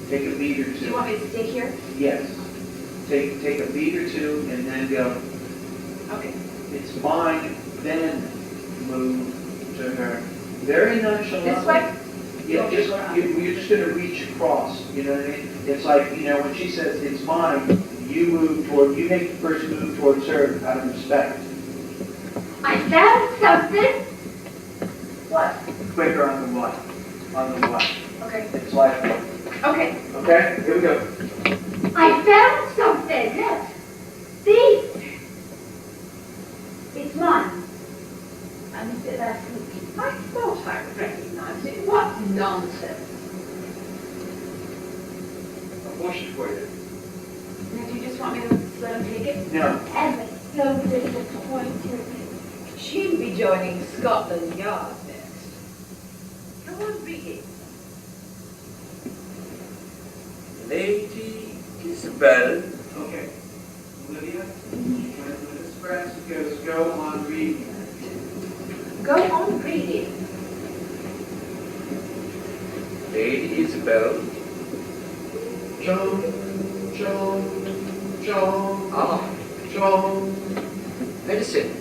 Take a beat or two. Do you want me to stay here? Yes. Take a beat or two and then go, Okay. it's mine, then move to her. Very nonchalant. This way? Yeah, you're just going to reach across, you know what I mean? It's like, you know, when she says, it's mine, you make the first move towards her out of respect. I found something. What? Quicker on the what? On the what? Okay. It's like, Okay. okay, here we go. I found something. Yes. This. It's mine. I missed it last week. I thought I recognized it. What nonsense. I'll wash it for you. Now, do you just want me to let him take it? No. Emlyn, so disappointed. She'll be joining Scotland Yard next. Come on, Vicky. Lady Isabel. Okay. Olivia, when Miss Francis goes, go on reading. Go on reading. Lady Isabel. Joan. Ah, Joan. medicine.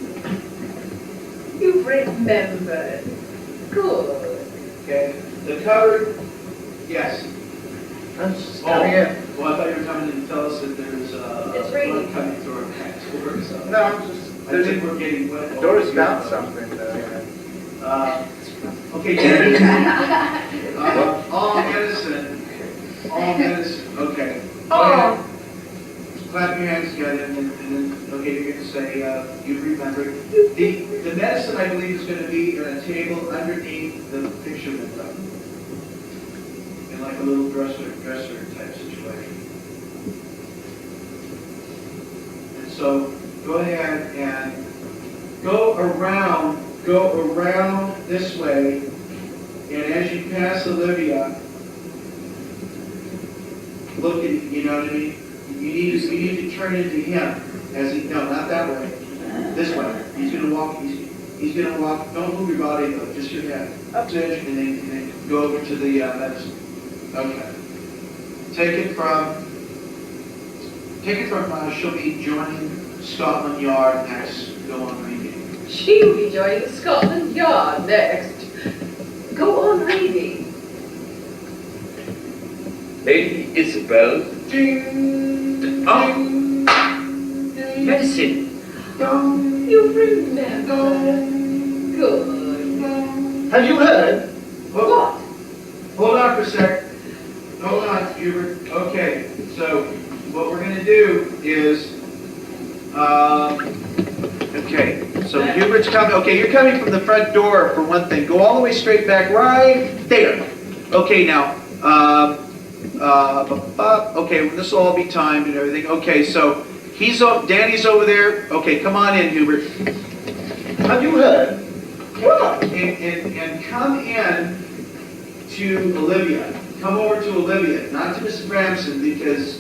You've remembered. Good. Okay. The cupboard, yes. I'm just Well, I thought you were coming in to tell us that there's It's raining. blood coming through our back door or something. No, I'm just. I think we're getting wet. Doris found something though. Okay, Jenny. All medicine. Okay. Go ahead. Clap your hands together and then okay, you're going to say, you remember. The medicine, I believe, is going to be on a table underneath the picture window. In like a little dresser type situation. And so, go ahead and go around this way, and as you pass Olivia, look at, you know what I mean? You need to turn into him as he, no, not that way. This way. He's gonna walk, don't move your body though, just your head. And then go over to the medicine. Okay. Take it from, she'll be joining Scotland Yard next. Go on reading. She'll be joining Scotland Yard next. Go on reading. Lady Isabel. Ding! Ah. Ding! Medicine. Dong! You remember. Dong! Good. Dong! Have you heard? What? Hold on for a sec. Hold on, Hubert. Okay, so what we're going to do is, okay, so Hubert's coming. Okay, you're coming from the front door for one thing. Go all the way straight back right there. Okay, now, okay, this will all be timed and everything. Okay, so Danny's over there. Okay, come on in, Hubert. Have you heard? What? And come in to Olivia. Come over to Olivia, not to Mrs. Bramson, because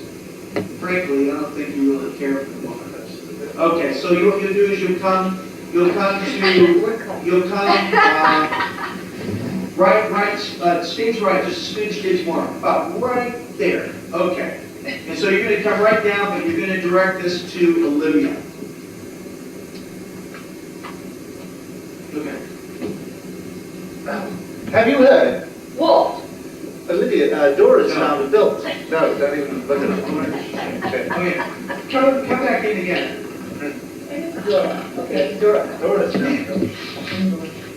frankly, I don't think you really care for the one of us. Okay, so what you'll do is you'll come right, stage right, just a smidge more, about right there. Okay, and so you're going to come right down, but you're going to direct this to Olivia. Okay. Have you heard? What? Olivia, Dora's No. found a bill. No, don't even look at it. Okay, come back in again. Dora. Okay, Dora. Dora's found a bill.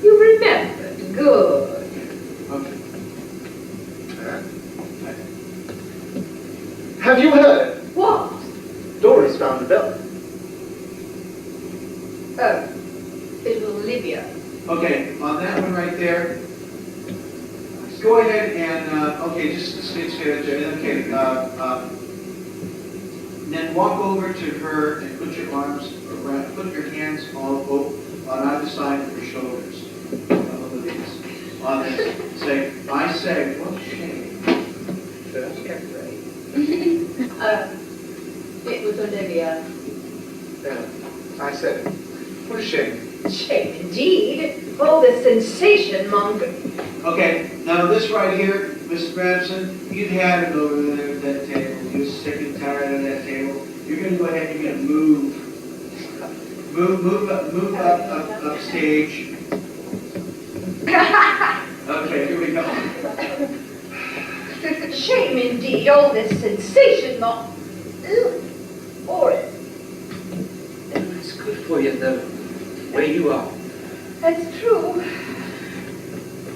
You remembered. Good. Okay. Have you heard? What? Dora's found a bill. Oh, it was Olivia. Okay, on that one right there, go ahead and, okay, just stay there. Okay, then walk over to her and put your arms around, put your hands on either side of her shoulders. Olivia's. on this. Say, I say, what shame? It was Olivia. I said it. What a shame. Shame indeed. Oh, the sensation monger. Okay, now this right here, Mrs. Bramson, you've had it over there at that table. You're sick and tired of that table. You're going to go ahead and you're going to move up stage. Okay, here we go. Shame indeed. Oh, this sensation monger. Horrid. It's good for you, the way you are. That's true.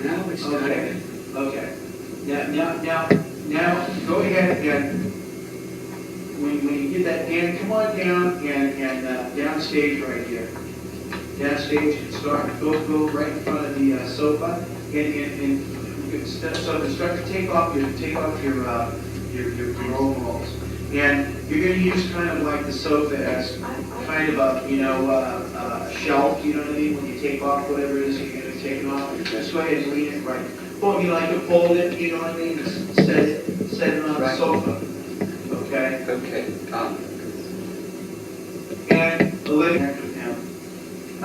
Now it's time. Okay. Now, go ahead and when you get that Dan, come on down and down stage right here. Down stage and go right in front of the sofa and start to take off your overalls. And you're going to use kind of like the sofa as kind of a shelf, you know what I mean? When you take off whatever it is you're going to take it off, just go ahead and lean it right. Well, you like to fold it, you know what I mean? Set it on the sofa. Okay? Okay. And Olivia now.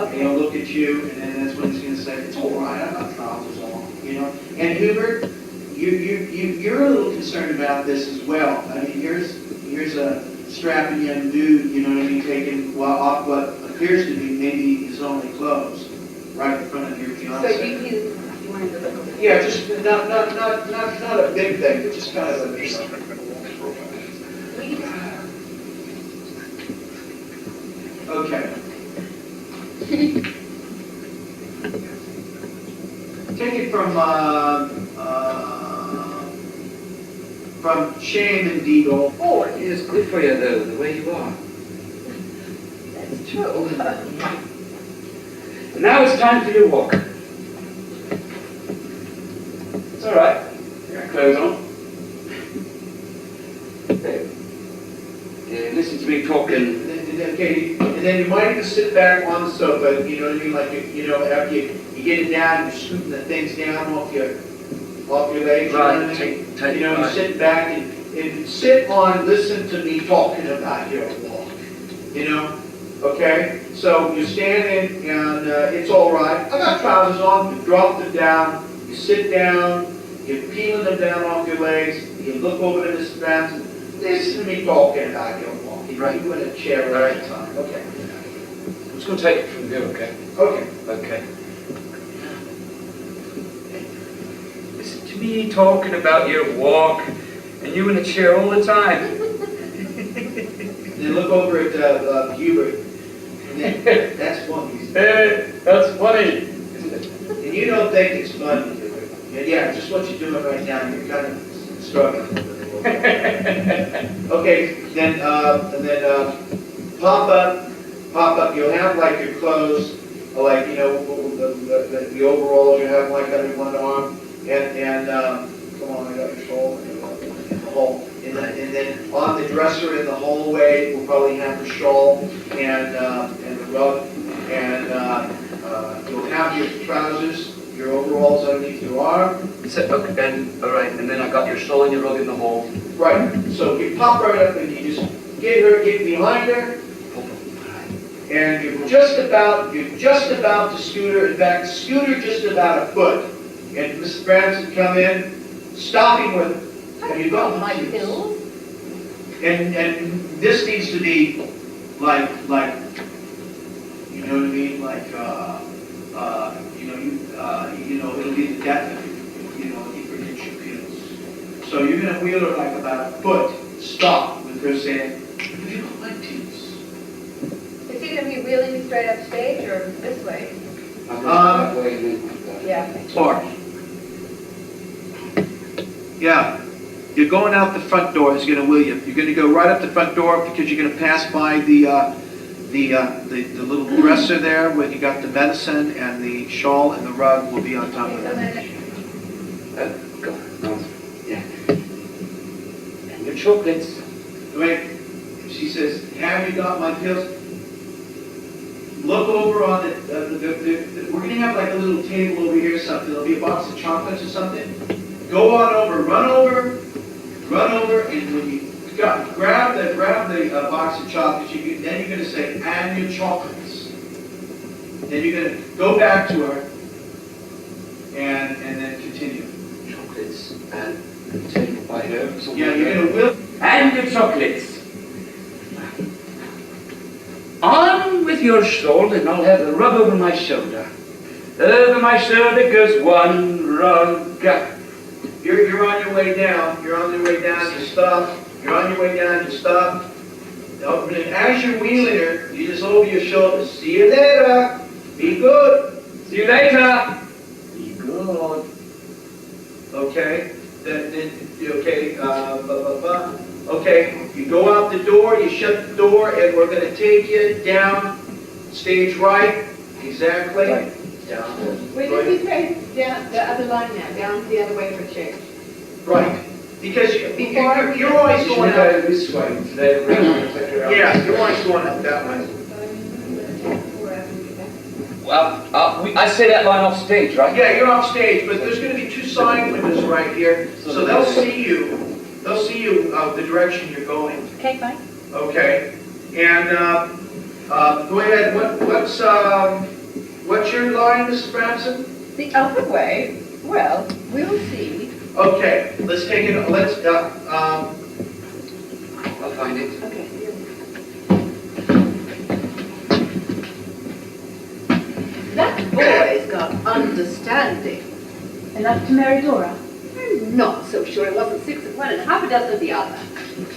Okay. He'll look at you, and then that's when he's going to say, "It's all right. I've got trousers on." You know. And Hubert, you're a little concerned about this as well. I mean, here's a strapping young dude, you know what I mean, taking off what appears to be maybe his only clothes, right in front of your fiance. So you wanted to look over. Yeah, just not a big thing, but just kind of a. Okay. Take it from shame and deedle. Oh, it is good for you, though, the way you are. That's true. And now it's time for your walk. It's all right. I got clothes on. Listen to me talking. Okay, and then you might even sit back on the sofa, you know what I mean, like, after you get it down, you're scooting the things down off your legs, you know what I mean? You're sitting back and sit on, listen to me talking about your walk, okay? So you're standing and it's all right. I got trousers on, you drop them down, you sit down, you're peeling them down off your legs, you look over to Mrs. Bramson, listen to me talking about your walk. Right. You in a chair right time. Okay. I'm just going to take it from here, okay? Okay. Okay. Listen to me talking about your walk, and you in a chair all the time. Then look over at Hubert. And then, that's funny. That's funny, isn't it? And you don't think it's funny, Hubert. And yeah, just what you're doing right now, you're kind of struggling with it a little bit. Okay, then pop up. You'll have like your clothes, like the overalls. You have like under one arm, and come on, I got your shawl in the hall. And then on the dresser in the hallway, we'll probably have the shawl and the rug, and you'll have your trousers, your overalls underneath your arm. Okay, and all right, and then I got your shawl and your rug in the hall. Right. So you pop right up and you just get behind her, and you're just about to scoot her. In fact, scoot her just about a foot. And Mrs. Bramson come in, stopping with, "Have you got my pills?" And this needs to be like you know what I mean, like it'll be the death of you, if you forget your pills. So you're gonna wheel her like about a foot, stop with her saying, "Have you got my pills?" Is he going to be wheeling straight up stage or this way? That way, and then like that. Yeah. Or, yeah, you're going out the front door. He's going to wheel you. You're going to go right up the front door because you're going to pass by the little dresser there where you got the medicine, and the shawl and the rug will be on top of that. Go on. Yeah. And your chocolates. Wait, she says, "Have you got my pills?" look over on we're going to have like a little table over here, something. There'll be a box of chocolates or something. Go on over, run over, and when you grab the box of chocolates, then you're going to say, and your chocolates. Then you're going to go back to her and then continue. Chocolates and taken by her. Yeah, you're going to will. And your chocolates. On with your sword, and I'll have the rub over my shoulder. Over my shoulder goes one rug. You're on your way down. You're on your way down. You stop. You're on your way down. You stop. And as you're wheeling her, you just over your shoulder. See you later. Be good. See you later. Be good. Okay. Then okay. Okay. You go out the door. You shut the door, and we're going to take you down stage right. Exactly. Right. Down. Where did you say down the other line now? Down the other way for change. Right. Because you're always going Should out. go this way today. Yeah, you're always going up that way. Well, I say that line off stage, right? Yeah, you're off stage, but there's going to be two side windows right here, so they'll see you. They'll see you the direction you're going. Okay, fine. Okay. And go ahead. What's your line, Mrs. Branson? The other way? Well, we'll see. Okay. Let's take it. I'll find it. Okay. That boy's got understanding. Enough to marry Dora. I'm not so sure it wasn't 6 of one and half a dozen of the other.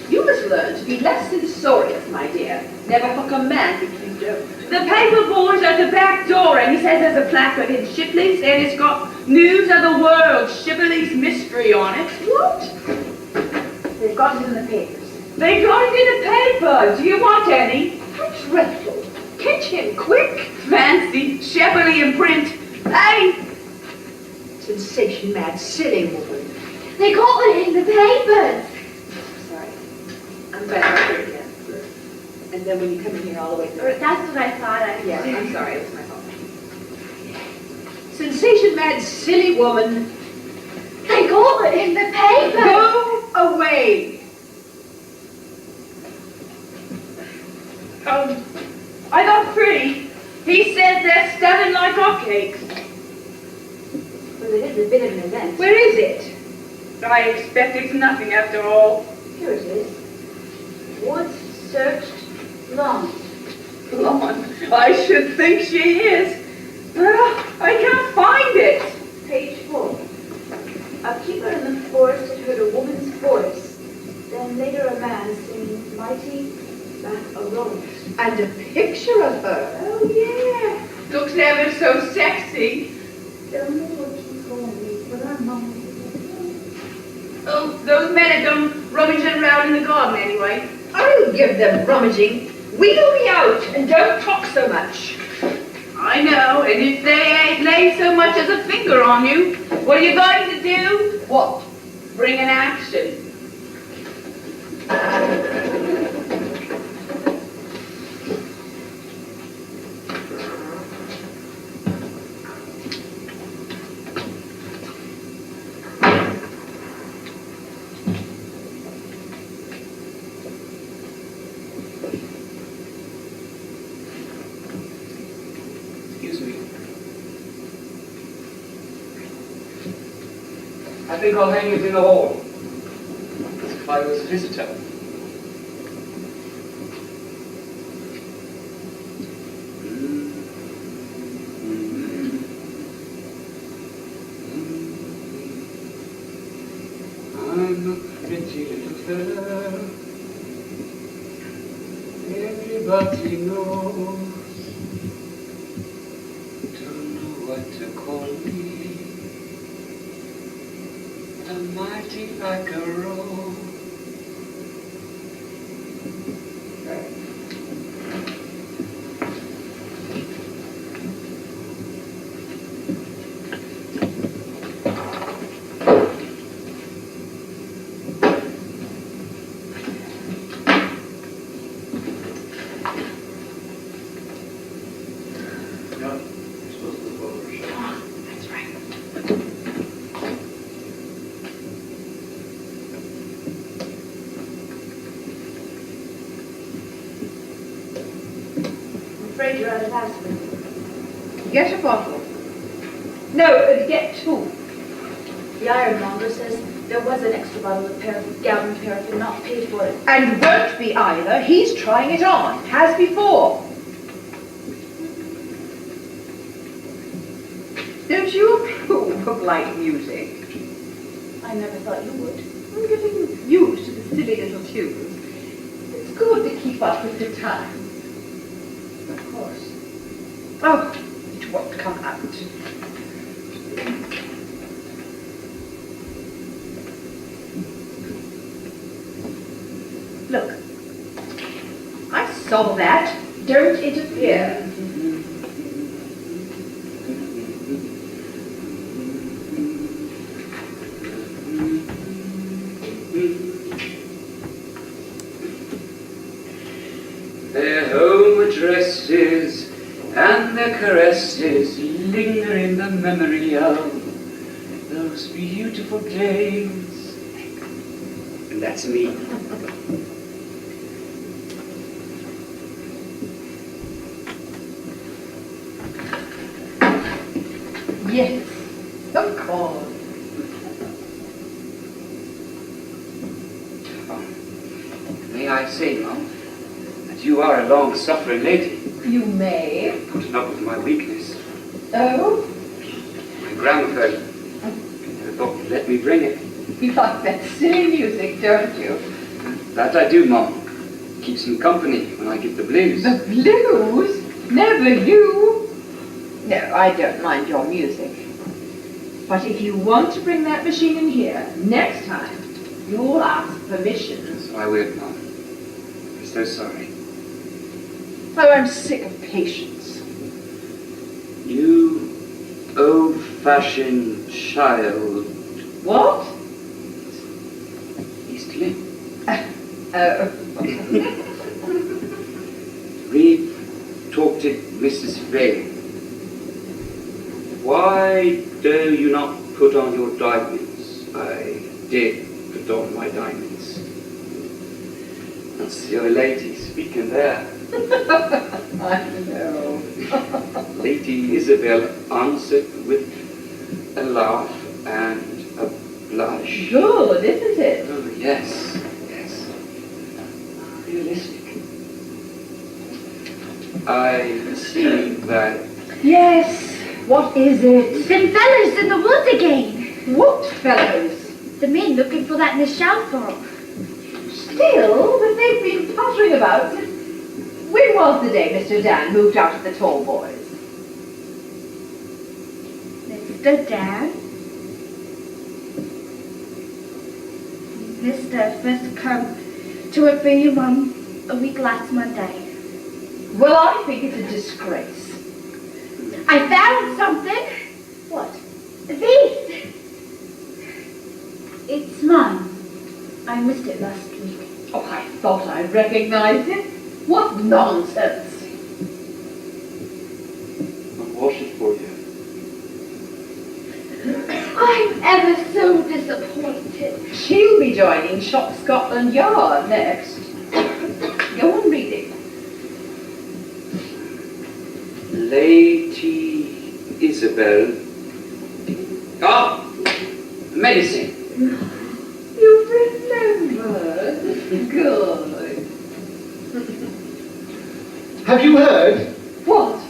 You must learn to be less censorious, my dear. Never hook a man if you don't. The paper boy's at the back door, and he says there's a placard in Shipley's, and it's got news of the world, Shipley's mystery on it. What? They've got it in the papers. They got it in the paper. Do you want any? How dreadful. Catch him quick. Fancy, Shipley in print. Hey! Sensation mad, silly woman. They got it in the papers. Sorry. I'm better again. And then when you come in here all the way through. That's what I thought. Yeah, I'm sorry, it was my fault. Sensation mad, silly woman. They got it in the papers. Go away. I got pretty. He said they're stunning like hotcakes. Well, it is a bit of an event. Where is it? I expect it's nothing after all. Here it is. Woods searched long. Lon, I should think she is. I can't find it. Page 4. A keeper in the forest had heard a woman's voice. Then later a man singing mighty back a rose. And a picture of her. Oh, yeah. Looks ever so sexy. Don't know what she's going with, but I'm not. Oh, those men are done rummaging around in the garden anyway. I'll give them rummaging. Wheel me out and don't talk so much. I know, and if they ain't laid so much as a finger on you, what are you going to do? What? Bring an action. Excuse me. I think I'll hang it in the hall. As if I was a visitor. I'm a pretty little fella. Everybody knows. Don't know what to call me. I'm mighty like a rose. later out of Aspen. Get a bottle. No, get two. The ironmonger says there was an extra bottle of Gavin paraffin not paid for it. And won't be either. He's trying it on. Has before. Don't you approve of light music? I never thought you would. I'm getting used to the silly little tunes. It's good to keep up with the time. Of course. Oh, it won't come out. Look, I saw that. Don't interfere. Their home addresses and their caresses linger in the memory of those beautiful days. And that's me. Yes, of course. May I say, Mum, that you are a long-suffering lady, You may. putting up with my weakness. Oh, My gramophone. I thought you'd let me bring it. you like that silly music, don't you? That I do, Mum. Keeps me company when I get the blues. The blues? Never you. No, I don't mind your music. But if you want to bring that machine in here, next time, you'll ask permission. So I will, Mum. I'm so sorry. Oh, I'm sick of patience. You old-fashioned child. What? Eastland. Oh. Read, talk to Mrs. Vale. Why do you not put on your diamonds? I did put on my diamonds. That's the old lady speaking there. I know. Lady Isabel answered with a laugh and a blush. Good, isn't it? Oh, yes, yes. Realistic. I see that. Yes. What is it? Them fellas in the woods again. What fellows? The men looking for that Miss Shalford. Still, but they've been pottering about. When was the day Mr. Dan moved out of the tall boys? Mr. Dan? Mr. first come to it for you, Mum, a week last Monday. Well, I think it's a disgrace. I found something. What? This. It's mine. I missed it last week. Oh, I thought I recognized it. What nonsense. I'll wash it for you. I'm ever so disappointed. She'll be joining Shop Scotland Yard next. Go on reading. Lady Isabel. Ah! Medicine. You remembered? Good. Have you heard? What?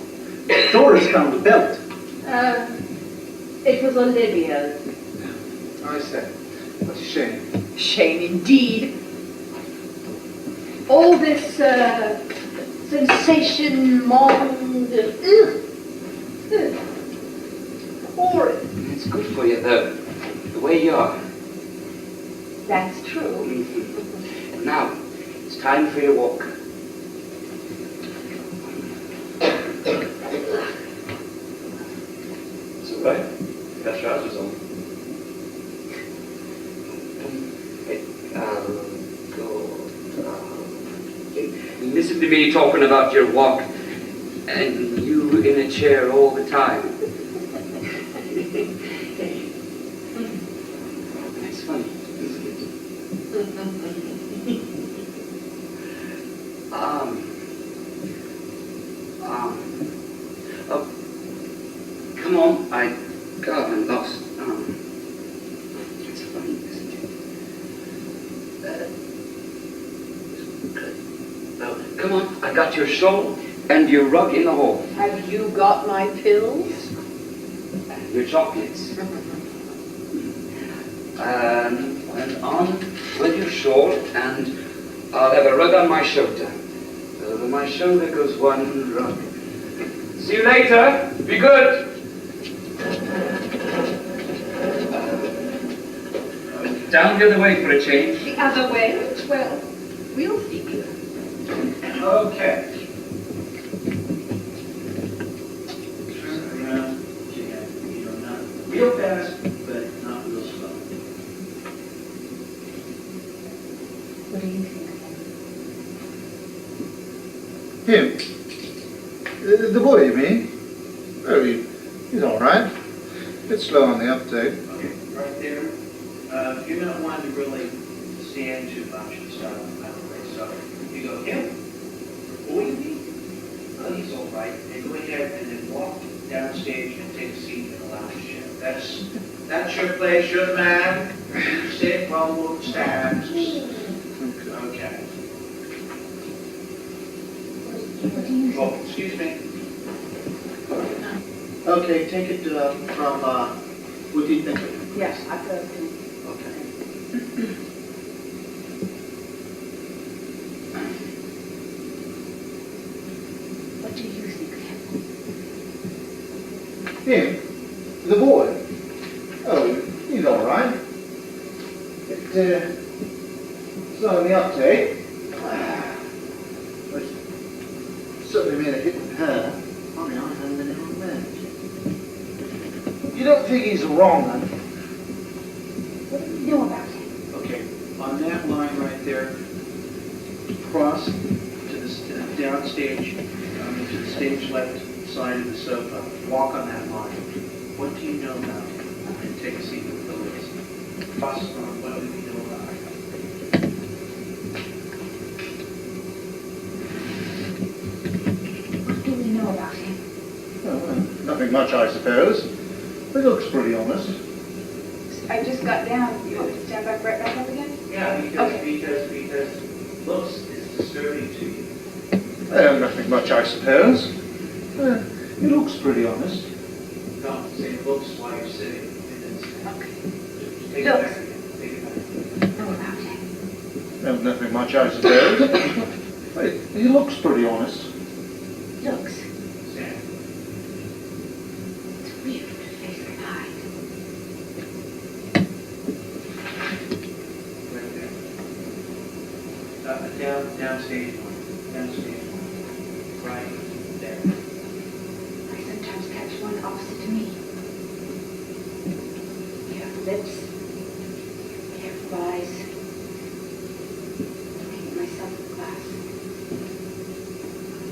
Doris found a belt. It was Olivia's. I said, what a shame. Shame indeed. All this sensation, horrid. It's good for you, though, the way you are. That's true. Now, it's time for your walk. It's all right. You got trousers on. Listen to me talking about your walk, and you in a chair all the time. That's funny, isn't it? Now, come on, I got your shawl and your rug in the hall. Have you got my pills? Yes, and your chocolates. And on with your shawl, and I'll have a rug on my shoulder. Over my shoulder goes one rug. See you later. Be good. Down the other way for a change. The other way? Well, we'll see. Okay. Turn around, not real fast, but not real slow. What do you think? Him? The boy, you mean? Oh, he's all right. Bit slow on the uptake. Okay, right there. You're not one to really stand too much and start on that way. So you go, him? Boy, you mean? Oh, he's all right. And go ahead and then walk downstage and take a seat in the lounge chair. That's your place, your man. You sit while the woman stands. Okay. What do you think? Oh, excuse me. Okay, take it from, what do you think? Yes, I've heard him. Okay. What do you think of him? Him? The boy? Oh, he's all right. Slow on the uptake. But certainly made a hit with her. Funny, I haven't been on that. You don't think he's wrong, then? What do you know about him? Okay, on that line right there, cross to the downstage, to the stage left side of the sofa. Walk on that line. What do you know about him? And take a seat with the list. Cross on what do you know about him? What do we know about him? Oh, well, nothing much, I suppose. He looks pretty honest. I just got down. You want me to stand right back up again? Yeah, because looks is disturbing to you. Nothing much, I suppose. He looks pretty honest. No, say looks while you're sitting. And then stand. Okay. Take it back again. Take it back. Know about him? Nothing much, I suppose. He looks pretty honest. Looks. Stand. It's weird what a face can hide. Right there. Down stage one. Down stage one. Right there. I sometimes catch one opposite to me. Careful lips. Careful eyes. Looking at myself in the glass.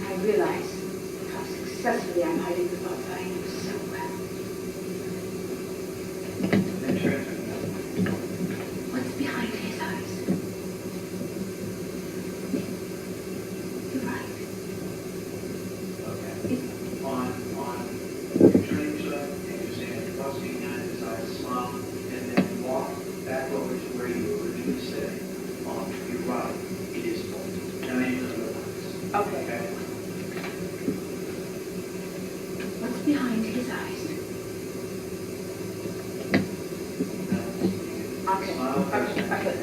I realize how successfully I'm hiding the thoughts I know so well. Then turn. What's behind his eyes? You're right. Okay. On, you're turning to it, and you're saying, what's behind his eyes, smile, and then walk back over to where you were originally sitting. You're right, it is full. Now you know the lines. Okay. What's behind his eyes? Okay. Smile first. Okay.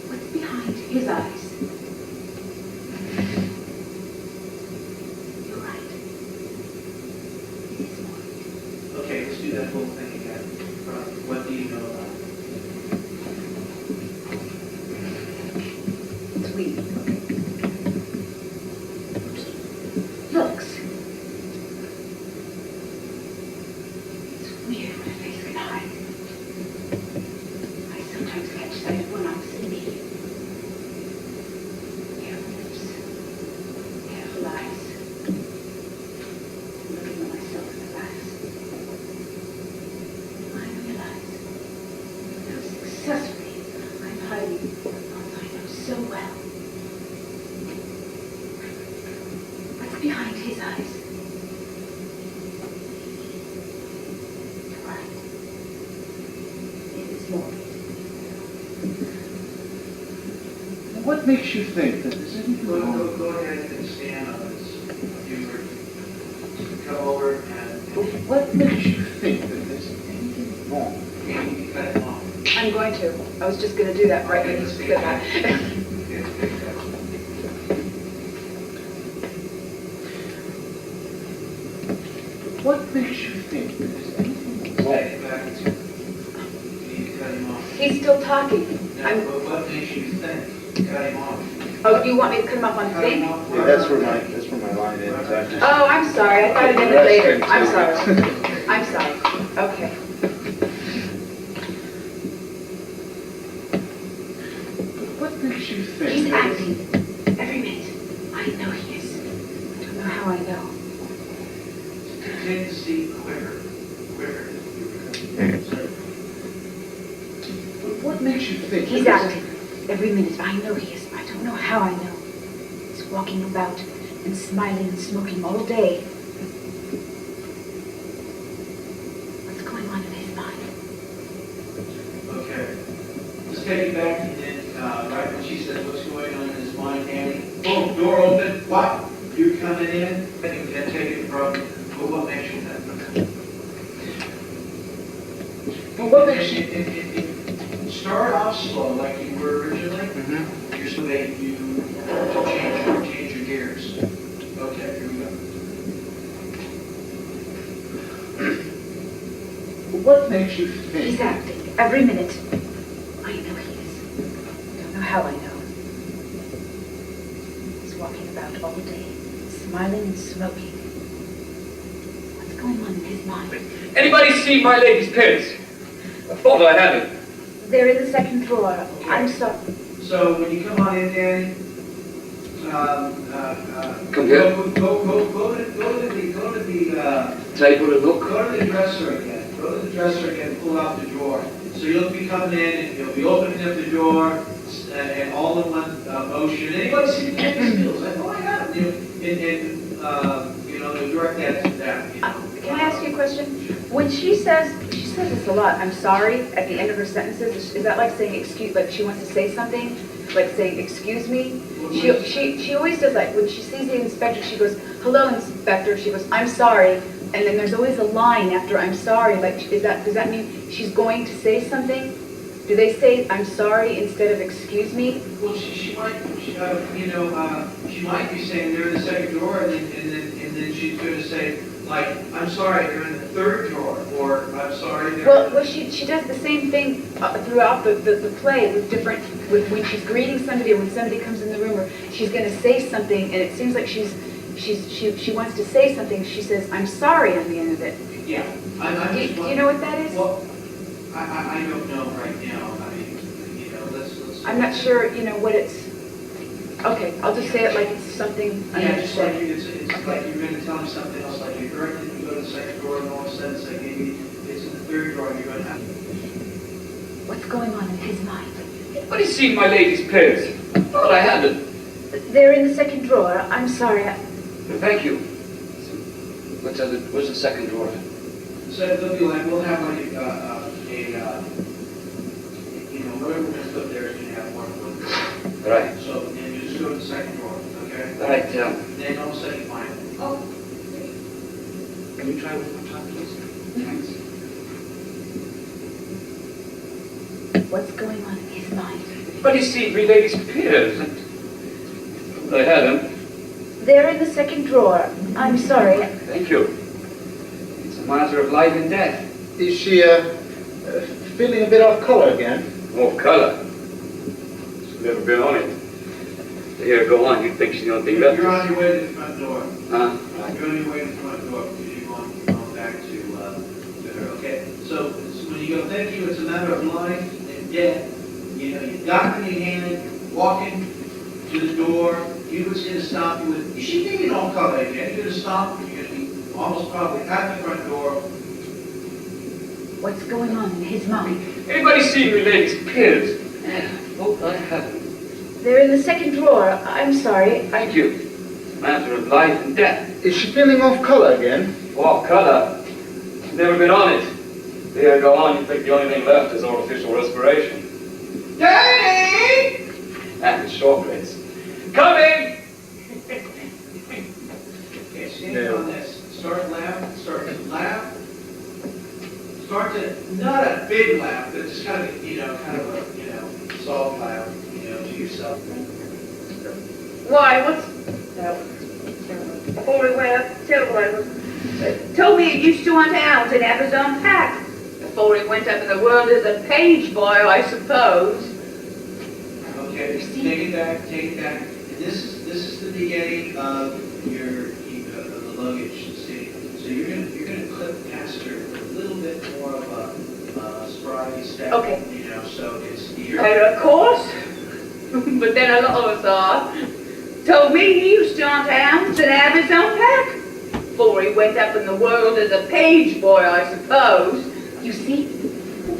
What's behind his eyes? You're right. It is more. Okay, let's do that whole thing again. What do you know about it? It's weird. Looks. It's weird what a face can hide. I sometimes catch sight of one opposite me. Careful lips. Careful eyes. Looking at myself in the glass. I realize how successfully I'm hiding the thoughts I know so well. What's behind his eyes? You're right. It is more. What makes you think that there's anything wrong? Go ahead and stand on this. You come over and... What makes you think that there's anything wrong? You cut it off. I'm going to. I was just going to do that right when you said that. What makes you think that there's anything wrong? Stay back. You need to cut him off. He's still talking. No, but what makes you think? Cut him off. Oh, you want me to cut him off on Cut him tape? off. Yeah, that's where my line ends. I just- Oh, I'm sorry. I thought it ended later. I'm sorry. I'm sorry. Okay. What makes you think? He's acting every minute. I know he is. I don't know how I know. Take the seat quicker. Quicker. What makes you think? He's that there's acting every minute. I know he is. I don't know how I know. He's walking about and smiling and smoking all day. What's going on in his mind? Okay. Just take it back and then, right when she says what's going on in his mind, Annie, boom, door open, what? You're coming in, and then take it from, well, what makes you think? Well, what makes you... Start off slow like you were originally. You're so that you change your gears. Okay, here we go. What makes you think? He's acting every minute. I know he is. I don't know how I know. He's walking about all day, smiling and smoking. What's going on in his mind? Anybody see my lady's pins? I thought I had it. They're in the second drawer. I'm sorry. So when you come on in, Danny, Come here. Go to the Table to look. go to the dresser again. Go to the dresser again and pull out the drawer. So you'll be coming in and you'll be opening up the drawer and all in one motion. Anybody see the skills? Like, oh, I got it. You know, to direct that to them. You know. Can I ask you a question? When she says this a lot, I'm sorry, at the end of her sentences, is that like saying excuse, like she wants to say something? Like saying, excuse me? She always does like, when she sees the inspector, she goes, hello, inspector. She goes, I'm sorry. And then there's always a line after I'm sorry. Like, does that mean she's going to say something? Do they say I'm sorry instead of excuse me? Well, she might, she might be saying they're in the second drawer, and then she's going to say, like, I'm sorry, they're in the third drawer, or I'm sorry, they're... Well, she does the same thing throughout the play with different, when she's greeting somebody or when somebody comes in the room, or she's going to say something, and it seems like she wants to say something. She says, I'm sorry on the end of it. Yeah. Do you know what that is? Well, I don't know right now. I mean, let's... I'm not sure, what it's... Okay, I'll just say it like it's something I Yeah, just like understand. it's like you're going to tell me something else, like you're directed to go to the second drawer, and all of a sudden say, maybe it's in the third drawer, and you're going to have... What's going on in his mind? Anybody seen my lady's pins? I thought I had it. They're in the second drawer. I'm sorry. Thank you. What's the second drawer? So it'll be like, we'll have like whatever we're going to put there is going to have one. Right. So, and you just go to the second drawer, okay? Right, Then all of a sudden you find it. Oh. can you try one more time, please? Thanks. What's going on in his mind? Anybody seen my lady's pins? I had them. They're in the second drawer. I'm sorry. Thank you. It's a matter of life and death. Is she feeling a bit off color again? More color. She's never been on it. Here, go on. You'd think she's the only thing left. You're on your way to the front door. Huh? You're on your way to the front door because you're going back to her, okay? So when you go, thank you, it's a matter of life and death. You got it in your hand, walking to the door. You was going to stop you with, she think you don't color again. You're going to stop, you're going to be almost probably at the front door. What's going on in his mind? Anybody seen my lady's pins? Oh, I haven't. They're in the second drawer. I'm sorry. Thank you. It's a matter of life and death. Is she feeling off color again? Oh, color. She's never been on it. Here, go on. You think the only thing left is artificial respiration. Danny! and chocolates. Coming! Okay, stand on this. Start to laugh. Start to, not a big laugh, but just kind of, a soft laugh, to yourself. Why, what's... Before we went up, told me he used to hunt hounds and have his own pack. Before he went up in the world as a page boy, I suppose. Okay, take it back. And this is the beginning of the luggage. See, so you're gonna clip past her with a little bit more of a spry step. Okay. So it's Of course. But then a lot of us are. Told me he used to hunt hounds and have his own pack. Before he went up in the world as a page boy, I suppose. You see?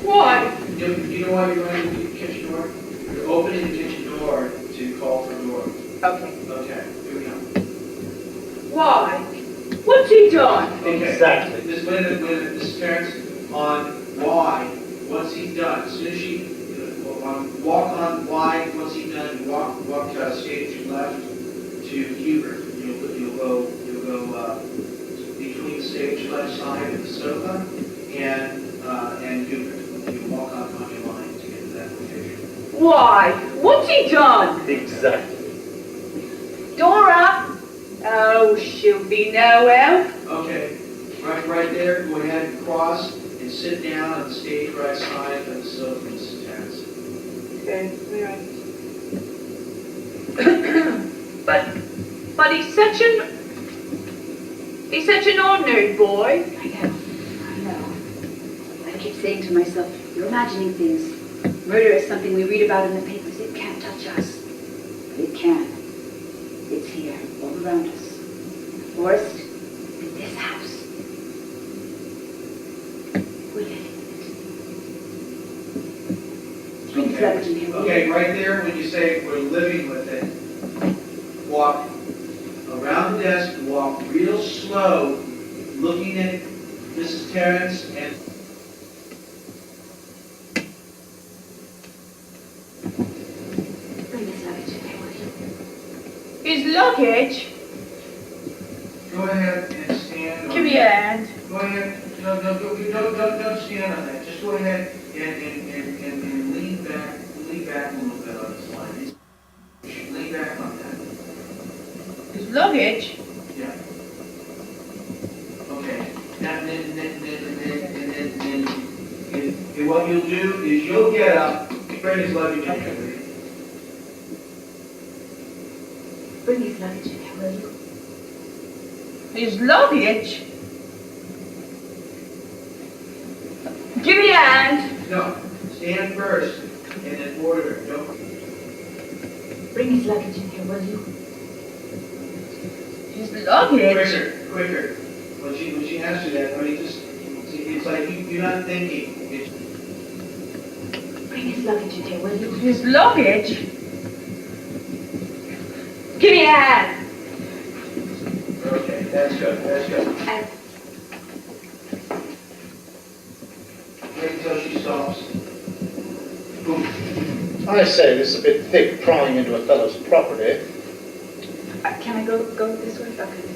Why? You know why you're going to the kitchen door? You're opening the kitchen door to call for door. Okay. Okay, here we go. Why? What's he done? Okay. Exactly. This Mrs. Terrence on why. What's he done? As soon as she walk on why. What's he done? You walk stage left to Hubert. You'll go between stage left side of the sofa and Hubert. You walk on your line to get to that location. Why? What's he done? Exactly. Dora? Oh, she'll be no help. Okay, right there. Go ahead and cross and sit down on the stage right side of the sofa, Mrs. Terrence. Okay, but he's such an ordinary boy. I know. I keep saying to myself, you're imagining things. Murder is something we read about in the papers. It can't touch us. But it can. It's here, all around us. In the forest, in this house. We're living with it. Bring this luggage in here, will you? Okay, right there when you say we're living with it, walk around the desk, walk real slow, looking at Mrs. Terrence and Bring this luggage in here, will you? His luggage? go ahead and stand. Give me a hand. Go ahead. No, don't stand on that. Just go ahead and lean back a little bit on this line. Lean back on that. His luggage? Yeah. Okay. And then what you'll do is you'll get up, bring his luggage in here. Bring his luggage in here, will you? His luggage? Give me a hand. No, stand first and then order. Don't. Bring his luggage in here, will you? His luggage? Quicker. When she asks you that, it's like you're not thinking. Bring his luggage in here, will you? His luggage? Give me a hand. Okay, that's good. And Wait until she stops. Boom. I say, this is a bit thick prying into a fellow's property. can I go this way? Okay.